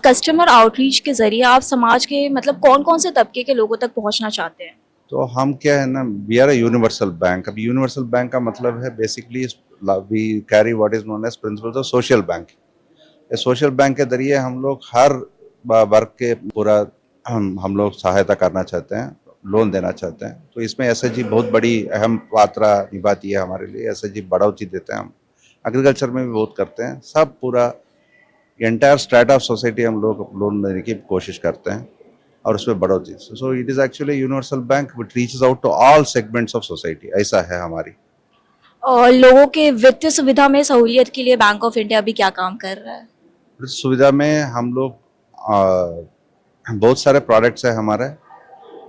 Speaker 1: कस्टमर आउटरीच के जरिए आप समाज के मतलब कौन कौन से तबके के लोगों तक पहुंचना चाहते हैं?
Speaker 11: तो हम क्या है ना, we are a universal bank. अब यूनिवर्सल बैंक का मतलब है basically we carry what is known as principles of social bank. Social bank के जरिए हम लोग हर वर्ग के पूरा हम लोग सहायता करना चाहते हैं, लोन देना चाहते हैं। तो इसमें एसएचजी बहुत बड़ी अहम पात्र निभाती है हमारे लिए। एसएचजी बढ़ोतरी देते हैं हम, एग्रीकल्चर में भी बहुत करते हैं, सब पूरा एंटायर स्ट्रेटा ऑफ सोसाइटी हम लोग लोन देने की कोशिश करते हैं और उसमें बढ़ोतरी। So it is actually universal bank which reaches out to all segments of society, ऐसा है हमारी।
Speaker 1: और लोगों के वित्तीय सुविधा में सहूलियत के लिए बैंक ऑफ इंडिया भी क्या काम कर रहा है?
Speaker 11: सुविधा में हम लोग बहुत सारे प्रोडक्ट्स है हमारे,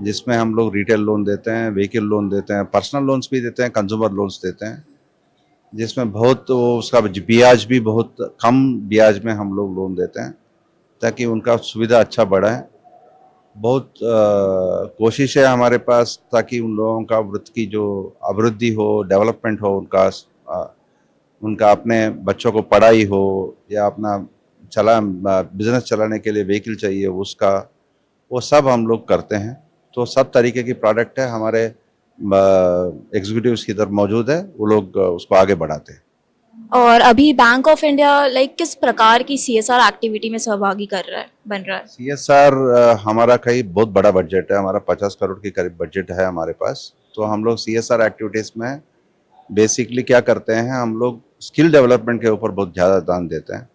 Speaker 11: जिसमें हम लोग रिटेल लोन देते हैं, व्हीकल लोन देते हैं, पर्सनल लोन्स भी देते हैं, कंज्यूमर लोन्स देते हैं, जिसमें बहुत उसका ब्याज भी बहुत कम ब्याज में हम लोग लोन देते हैं ताकि उनका सुविधा अच्छा बढ़ा है। बहुत कोशिश है हमारे पास ताकि उन लोगों का वृत्ति की जो अभिवृद्धि हो, डेवलपमेंट हो, उनका अपने बच्चों को पढ़ाई हो या अपना बिजनेस चलाने के लिए व्हीकल चाहिए उसका, वो सब हम लोग करते हैं। तो सब तरीके की प्रोडक्ट है हमारे एग्जीक्यूटिव्स की तरफ मौजूद है, वो लोग उसको आगे बढ़ाते हैं।
Speaker 1: और अभी बैंक ऑफ इंडिया किस प्रकार की सीएसआर एक्टिविटी में सहभागी बन रहा है?
Speaker 11: सीएसआर हमारा कई बहुत बड़ा बजट है, हमारा 50 करोड़ के करीब बजट है हमारे पास। तो हम लोग सीएसआर एक्टिविटीज़ में बेसिकली क्या करते हैं, हम लोग स्किल डेवलपमेंट के ऊपर बहुत ज़्यादा ध्यान देते हैं।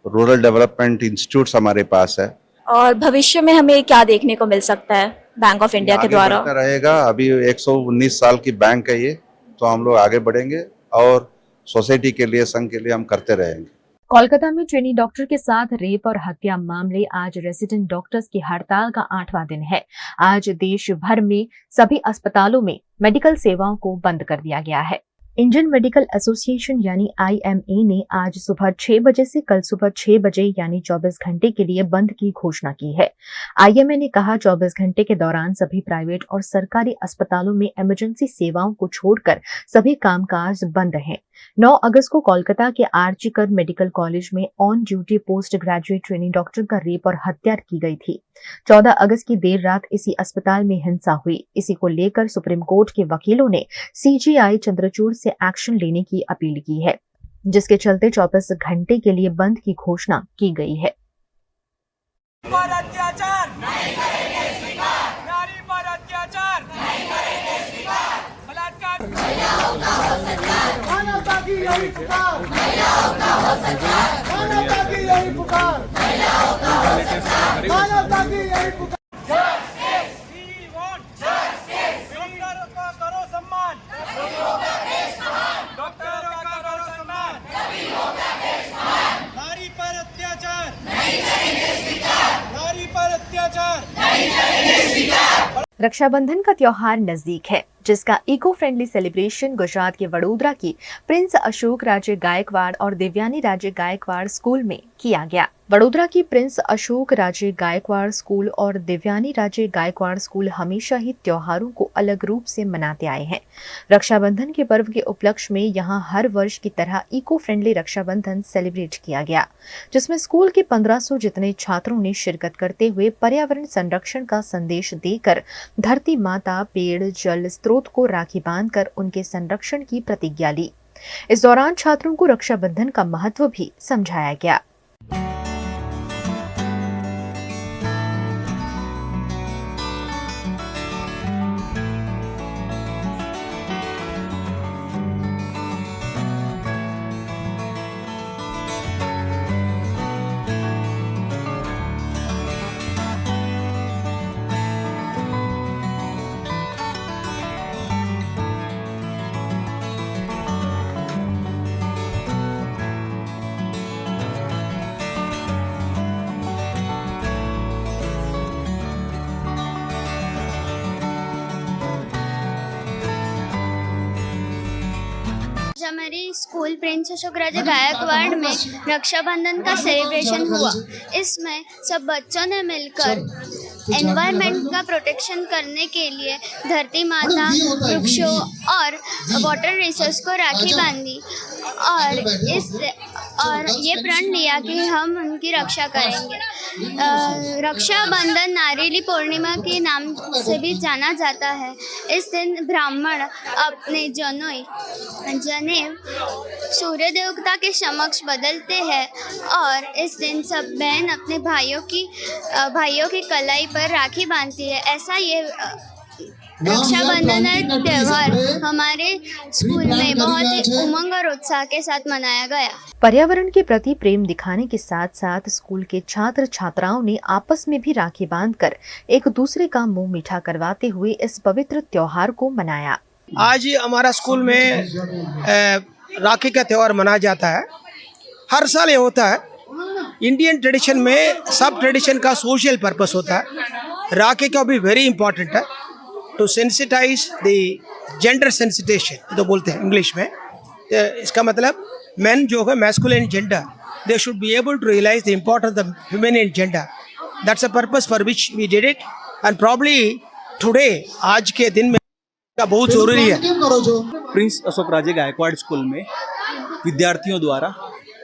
Speaker 11: रूरल डेवलपमेंट इंस्टीट्यूट्स हमारे पास है।
Speaker 1: और भविष्य में हमें क्या देखने को मिल सकता है बैंक ऑफ इंडिया के द्वारा?
Speaker 11: बढ़ता रहेगा। अभी 119 साल की बैंक है ये, तो हम लोग आगे बढ़ेंगे और सोसाइटी के लिए, संघ के लिए हम करते रहेंगे।
Speaker 8: कोलकाता में ट्रेनी डॉक्टर के साथ रेप और हत्या मामले, आज रेजिडेंट डॉक्टर्स की हड़ताल का 8वां दिन है। आज देश भर में सभी अस्पतालों में मेडिकल सेवाओं को बंद कर दिया गया है। इंडियन मेडिकल एसोसिएशन यानी IMA ने आज सुबह 6 बजे से कल सुबह 6 बजे यानी 24 घंटे के लिए बंद की घोषणा की है। IMA ने कहा 24 घंटे के दौरान सभी प्राइवेट और सरकारी अस्पतालों में इमरजेंसी सेवाओं को छोड़कर सभी कामकाज बंद हैं। 9 अगस्त को कोलकाता के आर्चिकर मेडिकल कॉलेज में on duty post graduate training doctor का रेप और हत्या की गई थी। 14 अगस्त की देर रात इसी अस्पताल में हिंसा हुई। इसी को लेकर सुप्रीम कोर्ट के वकीलों ने CJI चंद्रचूड़ से एक्शन लेने की अपील की है, जिसके चलते 24 घंटे के लिए बंद की घोषणा की गई है। रक्षाबंधन का त्योहार नजदीक है, जिसका इको फ्रेंडली सेलिब्रेशन गुजरात के वडोदरा की प्रिंस अशोक राजे गायकवाड़ और देवयानी राजे गायकवाड़ स्कूल में किया गया। वडोदरा की प्रिंस अशोक राजे गायकवाड़ स्कूल और देवयानी राजे गायकवाड़ स्कूल हमेशा ही त्योहारों को अलग रूप से मनाते आए हैं। रक्षाबंधन के पर्व के उपलक्ष्य में यहां हर वर्ष की तरह इको फ्रेंडली रक्षाबंधन सेलिब्रेट किया गया, जिसमें स्कूल के 1500 जितने छात्रों ने शिरकत करते हुए पर्यावरण संरक्षण का संदेश देकर धरती माता, पेड़, जल स्रोत को राखी बांधकर उनके संरक्षण की प्रतिज्ञा ली। इस दौरान छात्रों को रक्षाबंधन का महत्व भी समझाया गया।
Speaker 12: हमारी स्कूल प्रिंस अशोक राजा गायकवाड़ में रक्षाबंधन का सेलिब्रेशन हुआ। इसमें सब बच्चों ने मिलकर एनवायरनमेंट का प्रोटेक्शन करने के लिए धरती माता, वृक्षों और वाटर रिसोर्स को राखी बांधी और ये प्रण लिया कि हम उनकी रक्षा करेंगे। रक्षाबंधन नारीली पूर्णिमा के नाम से भी जाना जाता है। इस दिन ब्राह्मण अपने जनेऊ सूर्य देवता के समक्ष बदलते हैं और इस दिन सब बहन अपने भाइयों की कलाई पर राखी बांधती है। ऐसा ये रक्षाबंधन त्यौहार हमारे स्कूल में बहुत ही उमंग और उत्साह के साथ मनाया गया।
Speaker 8: पर्यावरण के प्रति प्रेम दिखाने के साथ साथ स्कूल के छात्र छात्राओं ने आपस में भी राखी बांधकर एक दूसरे का मुंह मीठा करवाते हुए इस पवित्र त्योहार को मनाया।
Speaker 13: आज हमारा स्कूल में राखी का त्योहार मनाया जाता है। हर साल ये होता है। इंडियन ट्रेडिशन में सब ट्रेडिशन का सोशल पर्पस होता है। राखी का भी वेरी इंपॉर्टेंट है to sensitize the gender sensitization तो बोलते हैं इंग्लिश में। इसका मतलब मेन जो है masculine gender, they should be able to realize the importance of the feminine gender. That's a purpose for which we did it and probably today आज के दिन में का बहुत जरूरी है।
Speaker 14: प्रिंस अशोक राजे गायकवाड़ स्कूल में विद्यार्थियों द्वारा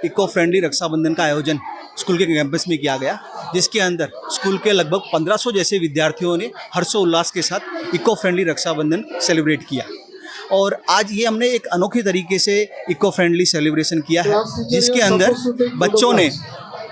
Speaker 14: इको फ्रेंडली रक्षाबंधन का आयोजन स्कूल के कैंपस में किया गया, जिसके अंदर स्कूल के लगभग 1500 जैसे विद्यार्थियों ने हर्षोल्लास के साथ इको फ्रेंडली रक्षाबंधन सेलिब्रेट किया। और आज ये हमने एक अनोखे तरीके से इको फ्रेंडली सेलिब्रेशन किया है, जिसके अंदर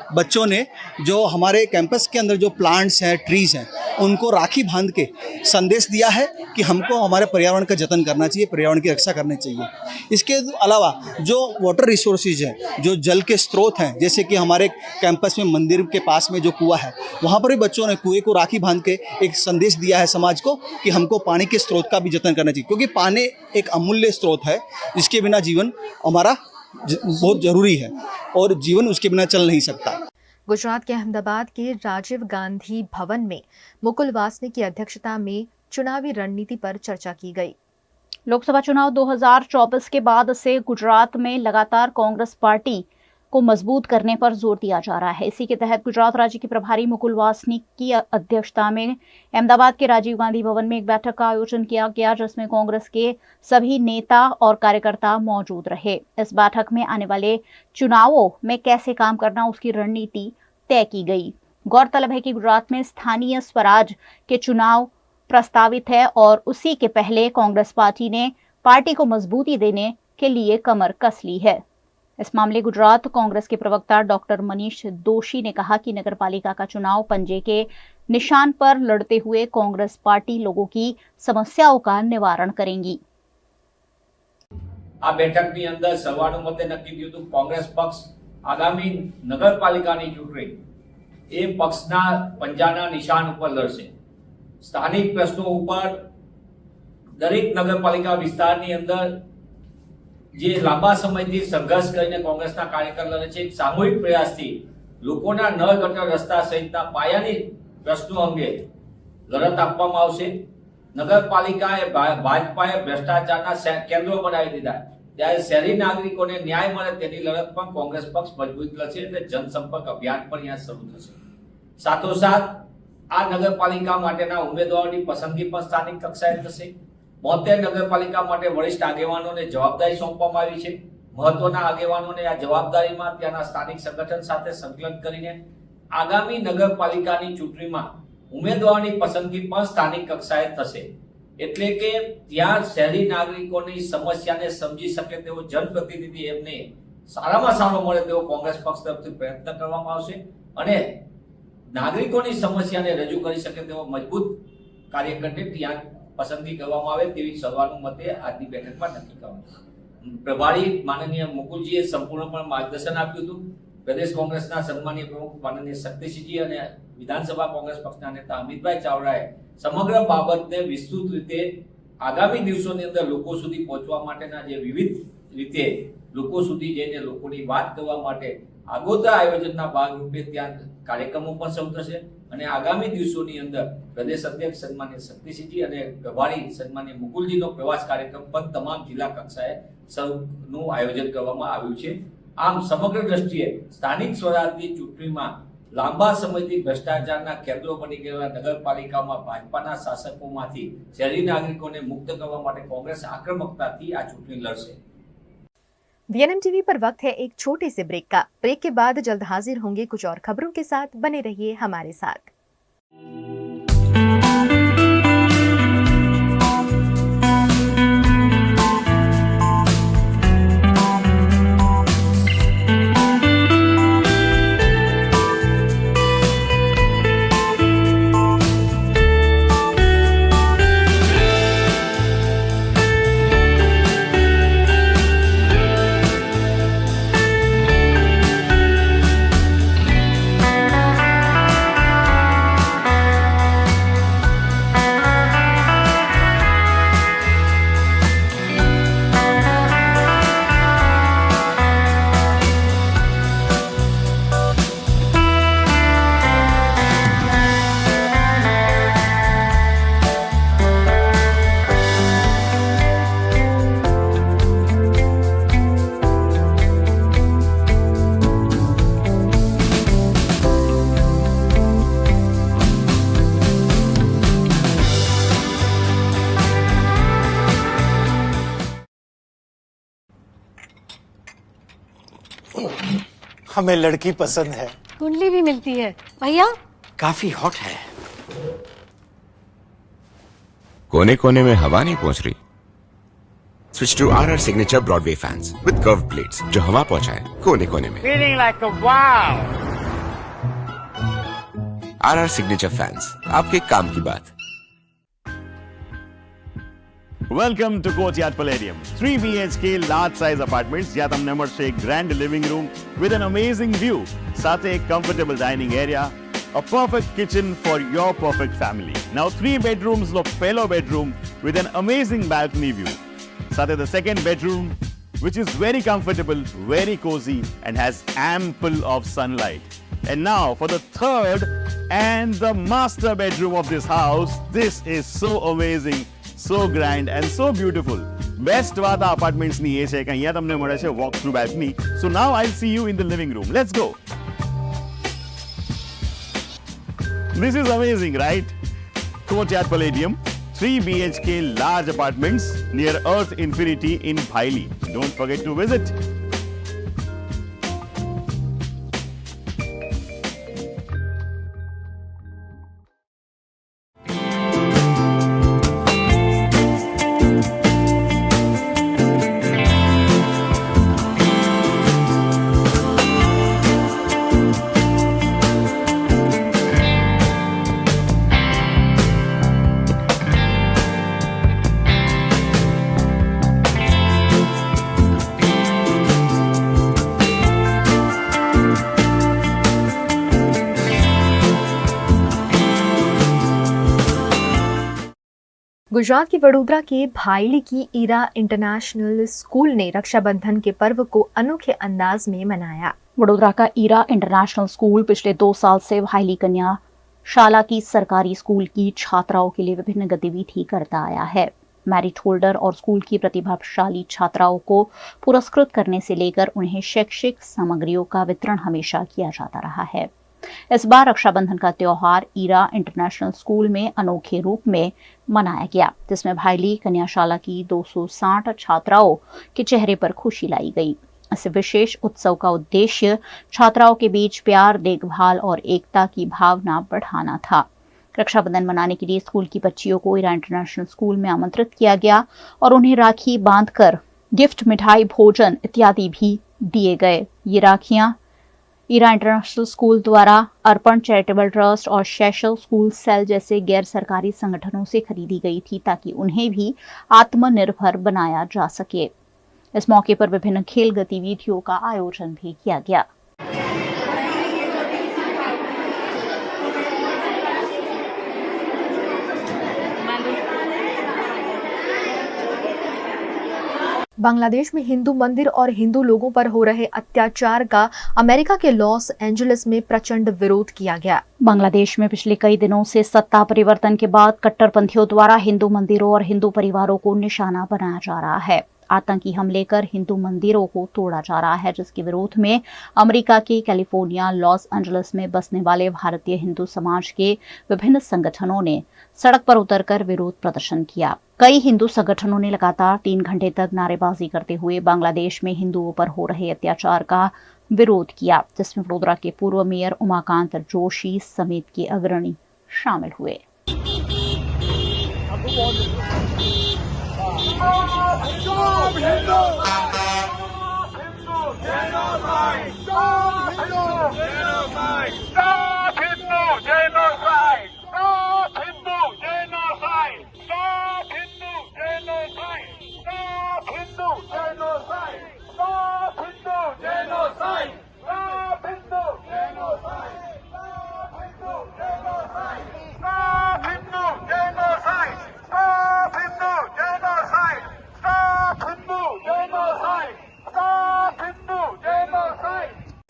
Speaker 14: बच्चों ने जो हमारे कैंपस के अंदर जो प्लांट्स हैं, ट्रीज़ हैं, उनको राखी बांध के संदेश दिया है कि हमको हमारे पर्यावरण का जतन करना चाहिए, पर्यावरण की रक्षा करनी चाहिए। इसके अलावा जो वाटर रिसोर्सेज हैं, जो जल के स्रोत हैं, जैसे कि हमारे कैंपस में मंदिर के पास में जो कुआं है, वहाँ पर भी बच्चों ने कुएं को राखी बांध के एक संदेश दिया है समाज को कि हमको पानी के स्रोत का भी जतन करना चाहिए, क्योंकि पानी एक अमूल्य स्रोत है जिसके बिना जीवन हमारा बहुत जरूरी है और जीवन उसके बिना चल नहीं सकता।
Speaker 8: गुजरात के अहमदाबाद के राजीव गांधी भवन में मुकुल वासनिक की अध्यक्षता में चुनावी रणनीति पर चर्चा की गई।
Speaker 20: लोकसभा चुनाव 2024 के बाद से गुजरात में लगातार कांग्रेस पार्टी को मजबूत करने पर जोर दिया जा रहा है। इसी के तहत गुजरात राज्य के प्रभारी मुकुल वासनिक की अध्यक्षता में अहमदाबाद के राजीव गांधी भवन में एक बैठक का आयोजन किया गया, जिसमें कांग्रेस के सभी नेता और कार्यकर्ता मौजूद रहे। इस बैठक में आने वाले चुनावों में कैसे काम करना, उसकी रणनीति तय की गई। गौरतलब है कि गुजरात में स्थानीय स्वराज के चुनाव प्रस्तावित है और उसी के पहले कांग्रेस पार्टी ने पार्टी को मजबूती देने के लिए कमर कस ली है। इस मामले गुजरात कांग्रेस के प्रवक्ता डॉक्टर मनीष दोशी ने कहा कि नगरपालिका का चुनाव पंजे के निशान पर लड़ते हुए कांग्रेस पार्टी लोगों की समस्याओं का निवारण करेगी।
Speaker 16: आ बैठकनी अंदर सर्वानुमते नक्की थयुं हतुं कांग्रेस पक्ष आगामी नगरपालिकानी चूंटणी ए पक्षना पंजाना निशान पर लड़शे। स्थानिक प्रश्नों पर दरेक नगरपालिका विस्तारनी अंदर जे लांबा समयथी संघर्ष करीने कांग्रेसना कार्यकर लड़े छे, सामूहिक प्रयासथी लोकोना नळ गटर रस्ता सहितना पायानी प्रश्नों अंगे लड़त आपवामां आवशे। नगरपालिकाए भाजपाए भ्रष्टाचारना केन्द्रो बनावी दीधा, त्यारे शहरी नागरिकोने न्याय मळे तेनी लड़त पण कांग्रेस पक्ष मजबूत लड़शे। एटले जनसंपर्क अभियान पण अहींया शरू थशे। साथोसाथ आ नगरपालिका माटेना उमेदवारोनी पसंदगी पण स्थानिक कक्षाए थशे। 72 नगरपालिका माटे वरिष्ठ આગેવાનોને જવાબદારી સોંપવામાં આવી છે। મહત્વના આગેવાનોને આ જવાબદારીમાં ત્યાંના સ્થાનિક સંગઠન સાથે સંકલન કરીને આગામી નગરપાલિકાની ચૂંટણીમાં ઉમેદવારોની પસંદગી પણ સ્થાનિક કક્ષાએ થશે। એટલે કે ત્યાં શહેરી નાગરિકોની સમસ્યાને સમજી શકે તેવો જનપ્રતિનિધિ એમને સારામાં સારો મળે તેવો કોંગ્રેસ પક્ષ તરફથી પ્રયત્ન કરવામાં આવશે અને નાગરિકોની સમસ્યાને રજૂ કરી શકે તેવો મજબૂત કાર્યકરને ત્યાં પસંદગી કરવામાં આવે તેવી સર્વાનુમતે આજની બેઠકમાં નક્કી કરવામાં। પ્રભારી માનનીય મુકુલજીએ સંપૂર્ણપણે માર્ગદર્શન આપ્યું હતું। પ્રદેશ કોંગ્રેસના સન્માનીય પ્રમુખ માનનીય શક્તિસિંહજી અને વિધાનસભા કોંગ્રેસ પક્ષના નેતા અમિતભાઈ ચાવડાએ સમગ્ર બાબતને વિસ્તૃત રીતે આગામી દિવસોની અંદર લોકો સુધી પહોંચવા માટેના જે વિવિધ રીતે લોકો સુધી જઈને લોકોની વાત કરવા માટે આગોતરા આયોજનના ભાગરૂપે ત્યાં કાર્યક્રમો પણ શરૂ થશે। અને આગામી દિવસોની અંદર પ્રદેશ અધ્યક્ષ સન્માન્ય શક્તિસિંહજી અને પ્રભારી સન્માન્ય મુકુલજીનો પ્રવાસ કાર્યક્રમ પણ તમામ જિલ્લા કક્ષાએ સૌનું આયોજન કરવામાં આવ્યું છે. આમ સમગ્ર દ્રષ્ટિએ સ્થાનિક સ્વરાજની ચૂંટણીમાં લાંબા સમયથી ભ્રષ્ટાચારના કેન્દ્રો બની ગયેલા નગરપાલિકામાં ભાજપાના શાસકોમાંથી શહેરી નાગરિકોને મુક્ત કરવા માટે કોંગ્રેસ આક્રમકતાથી આ ચૂંટણી લડશે.
Speaker 8: वीएनएम टीवी पर वक्त है एक छोटे से ब्रेक का. ब्रेक के बाद जल्द हाजिर होंगे कुछ और खबरों के साथ. बने रहिए हमारे साथ.
Speaker 2: हमें लड़की पसंद है.
Speaker 17: कुंडली भी मिलती है भैया.
Speaker 2: काफी हॉट है.
Speaker 18: कोने कोने में हवा नहीं पहुंच रही. Switch to RR signature broadway fans with curve plates जो हवा पहुंचाए कोने कोने में.
Speaker 2: Feeling like a wow.
Speaker 18: RR signature fans, आपके काम की बात.
Speaker 24: Welcome to Courtyard Palladium. 3 BHK large size apartments જ્યાં તમને મળશે એક grand living room with an amazing view. સાથે એક comfortable dining area, a perfect kitchen for your perfect family. Now 3 bedrooms નો પહેલો bedroom with an amazing balcony view. સાથે the second bedroom which is very comfortable, very cozy and has ample of sunlight. And now for the third and the master bedroom of this house. This is so amazing. So grand and so beautiful. Best વાત આ apartments ની એ છે કે અહીંયા તમને મળે છે walk through balcony. So now I'll see you in the living room. Let's go. This is amazing, right? Courtyard Palladium, 3 BHK large apartments near Earth Infinity in Bhaili. Don't forget to visit.
Speaker 8: Gujarat के वडोदरा के भाईली की Ira international school ने रक्षाबंधन के पर्व को अनोखे अंदाज में मनाया.
Speaker 19: वडोदरा का ईरा इंटरनेशनल स्कूल पिछले 2 साल से भाईली कन्या शाला की सरकारी स्कूल की छात्राओं के लिए विभिन्न गतिविधि करता आया है. मेरिट होल्डर और स्कूल की प्रतिभाशाली छात्राओं को पुरस्कृत करने से लेकर उन्हें शैक्षिक सामग्रियों का वितरण हमेशा किया जाता रहा है. इस बार रक्षाबंधन का त्योहार ईरा इंटरनेशनल स्कूल में अनोखे रूप में मनाया गया, जिसमें भाईली कन्याशाला की 260 छात्राओं के चेहरे पर खुशी लाई गई. इस विशेष उत्सव का उद्देश्य छात्राओं के बीच प्यार, देखभाल और एकता की भावना बढ़ाना था. रक्षाबंधन मनाने के लिए स्कूल की बच्चियों को ईरा इंटरनेशनल स्कूल में आमंत्रित किया गया और उन्हें राखी बांधकर गिफ्ट, मिठाई, भोजन इत्यादि भी दिए गए. ये राखियां ईरा इंटरनेशनल स्कूल द्वारा अर्पण चैरिटेबल ट्रस्ट और शैशल स्कूल सेल जैसे गैर सरकारी संगठनों से खरीदी गई थी ताकि उन्हें भी आत्मनिर्भर बनाया जा सके. इस मौके पर विभिन्न खेल गतिविधियों का आयोजन भी किया गया.
Speaker 8: बांग्लादेश में हिंदू मंदिर और हिंदू लोगों पर हो रहे अत्याचार का अमेरिका के लॉस एंजलिस में प्रचंड विरोध किया गया।
Speaker 19: बांग्लादेश में पिछले कई दिनों से सत्ता परिवर्तन के बाद कट्टरपंथियों द्वारा हिंदू मंदिरों और हिंदू परिवारों को निशाना बनाया जा रहा है। आतंकी हमले कर हिंदू मंदिरों को तोड़ा जा रहा है, जिसके विरोध में अमेरिका के कैलिफोर्निया लॉस एंजलिस में बसने वाले भारतीय हिंदू समाज के विभिन्न संगठनों ने सड़क पर उतरकर विरोध प्रदर्शन किया। कई हिंदू संगठनों ने लगातार 3 घंटे तक नारेबाजी करते हुए बांग्लादेश में हिंदुओं पर हो रहे अत्याचार का विरोध किया, जिसमें वडोदरा के पूर्व मेयर उमाकांत जोशी समेत के अग्रणी शामिल हुए।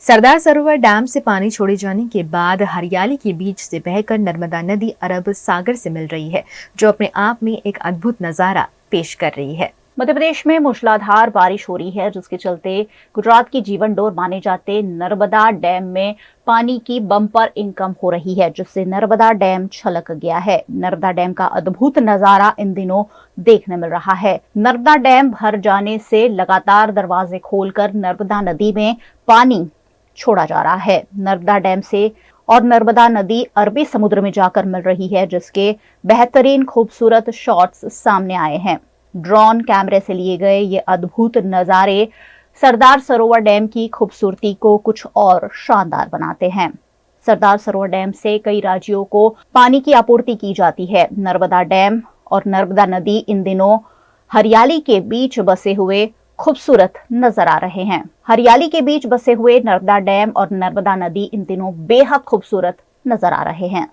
Speaker 8: सरदार सरोवर डैम से पानी छोड़े जाने के बाद हरियाली के बीच से बहकर नर्मदा नदी अरब सागर से मिल रही है, जो अपने आप में एक अद्भुत नजारा पेश कर रही है।
Speaker 19: मध्य प्रदेश में मूसलाधार बारिश हो रही है, जिसके चलते गुजरात की जीवन डोर माने जाते नर्मदा डैम में पानी की बम्पर इनकम हो रही है, जिससे नर्मदा डैम छलक गया है। नर्मदा डैम का अद्भुत नजारा इन दिनों देखने मिल रहा है। नर्मदा डैम भर जाने से लगातार दरवाजे खोलकर नर्मदा नदी में पानी छोड़ा जा रहा है। नर्मदा डैम से और नर्मदा नदी अरबी समुद्र में जाकर मिल रही है, जिसके बेहतरीन खूबसूरत शॉट्स सामने आए हैं। ड्रोन कैमरे से लिए गए ये अद्भुत नजारे सरदार सरोवर डैम की खूबसूरती को कुछ और शानदार बनाते हैं। सरदार सरोवर डैम से कई राज्यों को पानी की आपूर्ति की जाती है। नर्मदा डैम और नर्मदा नदी इन दिनों हरियाली के बीच बसे हुए खूबसूरत नजर आ रहे हैं। हरियाली के बीच बसे हुए नर्मदा डैम और नर्मदा नदी इन दिनों बेहद खूबसूरत नजर आ रहे हैं।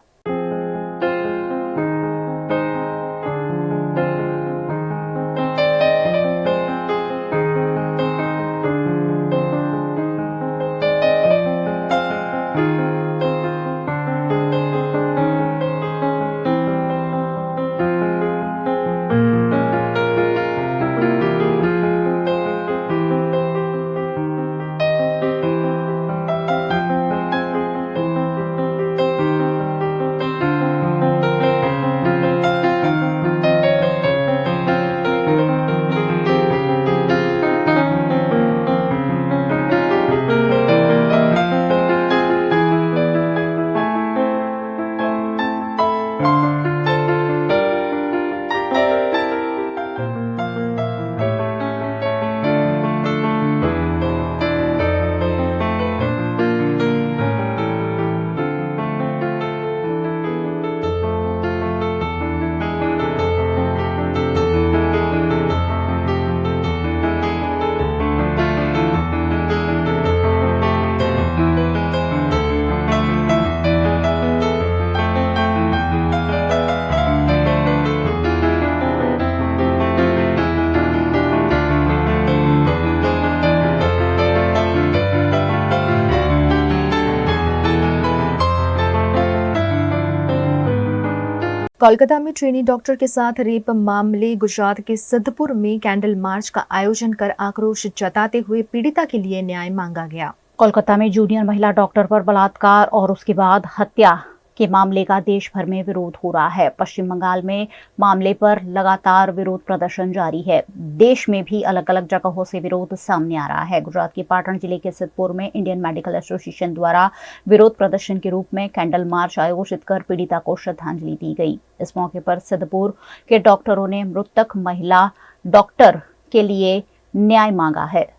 Speaker 8: कोलकाता में ट्रेनी डॉक्टर के साथ रेप मामले गुजरात के सिद्धपुर में कैंडल मार्च का आयोजन कर आक्रोश जताते हुए पीड़िता के लिए न्याय मांगा गया।
Speaker 19: कोलकाता में जूनियर महिला डॉक्टर पर बलात्कार और उसके बाद हत्या के मामले का देश भर में विरोध हो रहा है। पश्चिम बंगाल में मामले पर लगातार विरोध प्रदर्शन जारी है। देश में भी अलग अलग जगहों से विरोध सामने आ रहा है। गुजरात के पाटन जिले के सिद्धपुर में इंडियन मेडिकल एसोसिएशन द्वारा विरोध प्रदर्शन के रूप में कैंडल मार्च आयोजित कर पीड़िता को श्रद्धांजलि दी गई। इस मौके पर सिद्धपुर के डॉक्टरों ने मृतक महिला डॉक्टर के लिए न्याय मांगा है।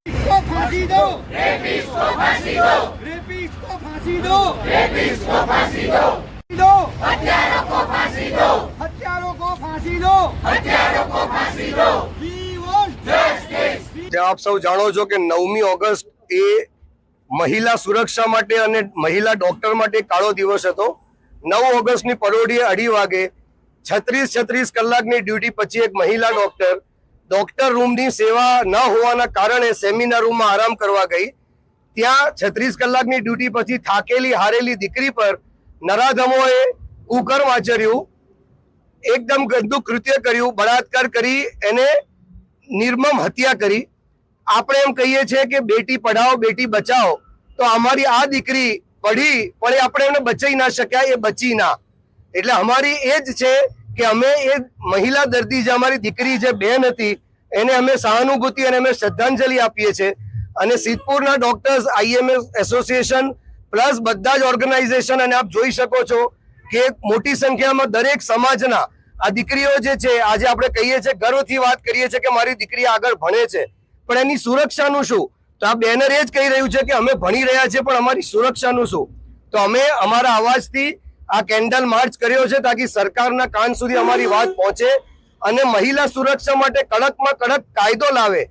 Speaker 3: फांसी दो, रेपिस्ट को फांसी दो, रेपिस्ट को फांसी दो, रेपिस्ट को फांसी दो, हत्यारों को फांसी दो, हत्यारों को फांसी दो, हत्यारों को फांसी दो। We want justice.
Speaker 21: આપ સૌ જાણો છો કે 9મી ઓગસ્ટ એ મહિલા સુરક્ષા માટે અને મહિલા ડોક્ટર માટે કાળો દિવસ હતો। 9 ઓગસ્ટની પરોઢીએ 2:30 વાગે 36 કલાકની ડ્યુટી પછી એક મહિલા ડોક્ટર ડોક્ટર રૂમની સેવા ન હોવાના કારણે સેમિનાર રૂમમાં આરામ કરવા ગઈ. ત્યાં 36 કલાકની ડ્યુટી પછી થાકેલી હારેલી દીકરી પર નરાધમોએ કુકર્મ આચર્યું, એકદમ ગંદુ કૃત્ય કર્યું, બળાત્કાર કરી એને નિર્મમ હત્યા કરી. આપણે એમ કહીએ છીએ કે બેટી પઢાઓ બેટી બચાવો, તો અમારી આ દીકરી પઢી પણ આપણે એને બચાવી ના શક્યા, એ બચી ના. એટલે અમારી એ જ છે કે અમે એ મહિલા દર્દી જે અમારી દીકરી જે બેન હતી એને અમે સહાનુભૂતિ અને અમે શ્રદ્ધાંજલિ આપીએ છીએ. અને સિદ્ધપુરના ડોક્ટર્સ, IMS એસોસિએશન પ્લસ બધા જ ઓર્ગેનાઇઝેશન, અને આપ જોઈ શકો છો કે મોટી સંખ્યામાં દરેક સમાજના આ દીકરીઓ જે છે, આજે આપણે કહીએ છીએ ગર્વથી વાત કરીએ છીએ કે મારી દીકરી આગળ ભણે છે, પણ એની સુરક્ષાનું શું? તો આ બેનર એ જ કહી રહ્યું છે કે અમે ભણી રહ્યા છીએ પણ અમારી સુરક્ષાનું શું? તો અમે અમારા અવાજથી આ કેન્ડલ માર્ચ કર્યો છે તાકી સરકારના કાન સુધી અમારી વાત પહોંચે અને મહિલા સુરક્ષા માટે કડકમાં કડક કાયદો લાવે.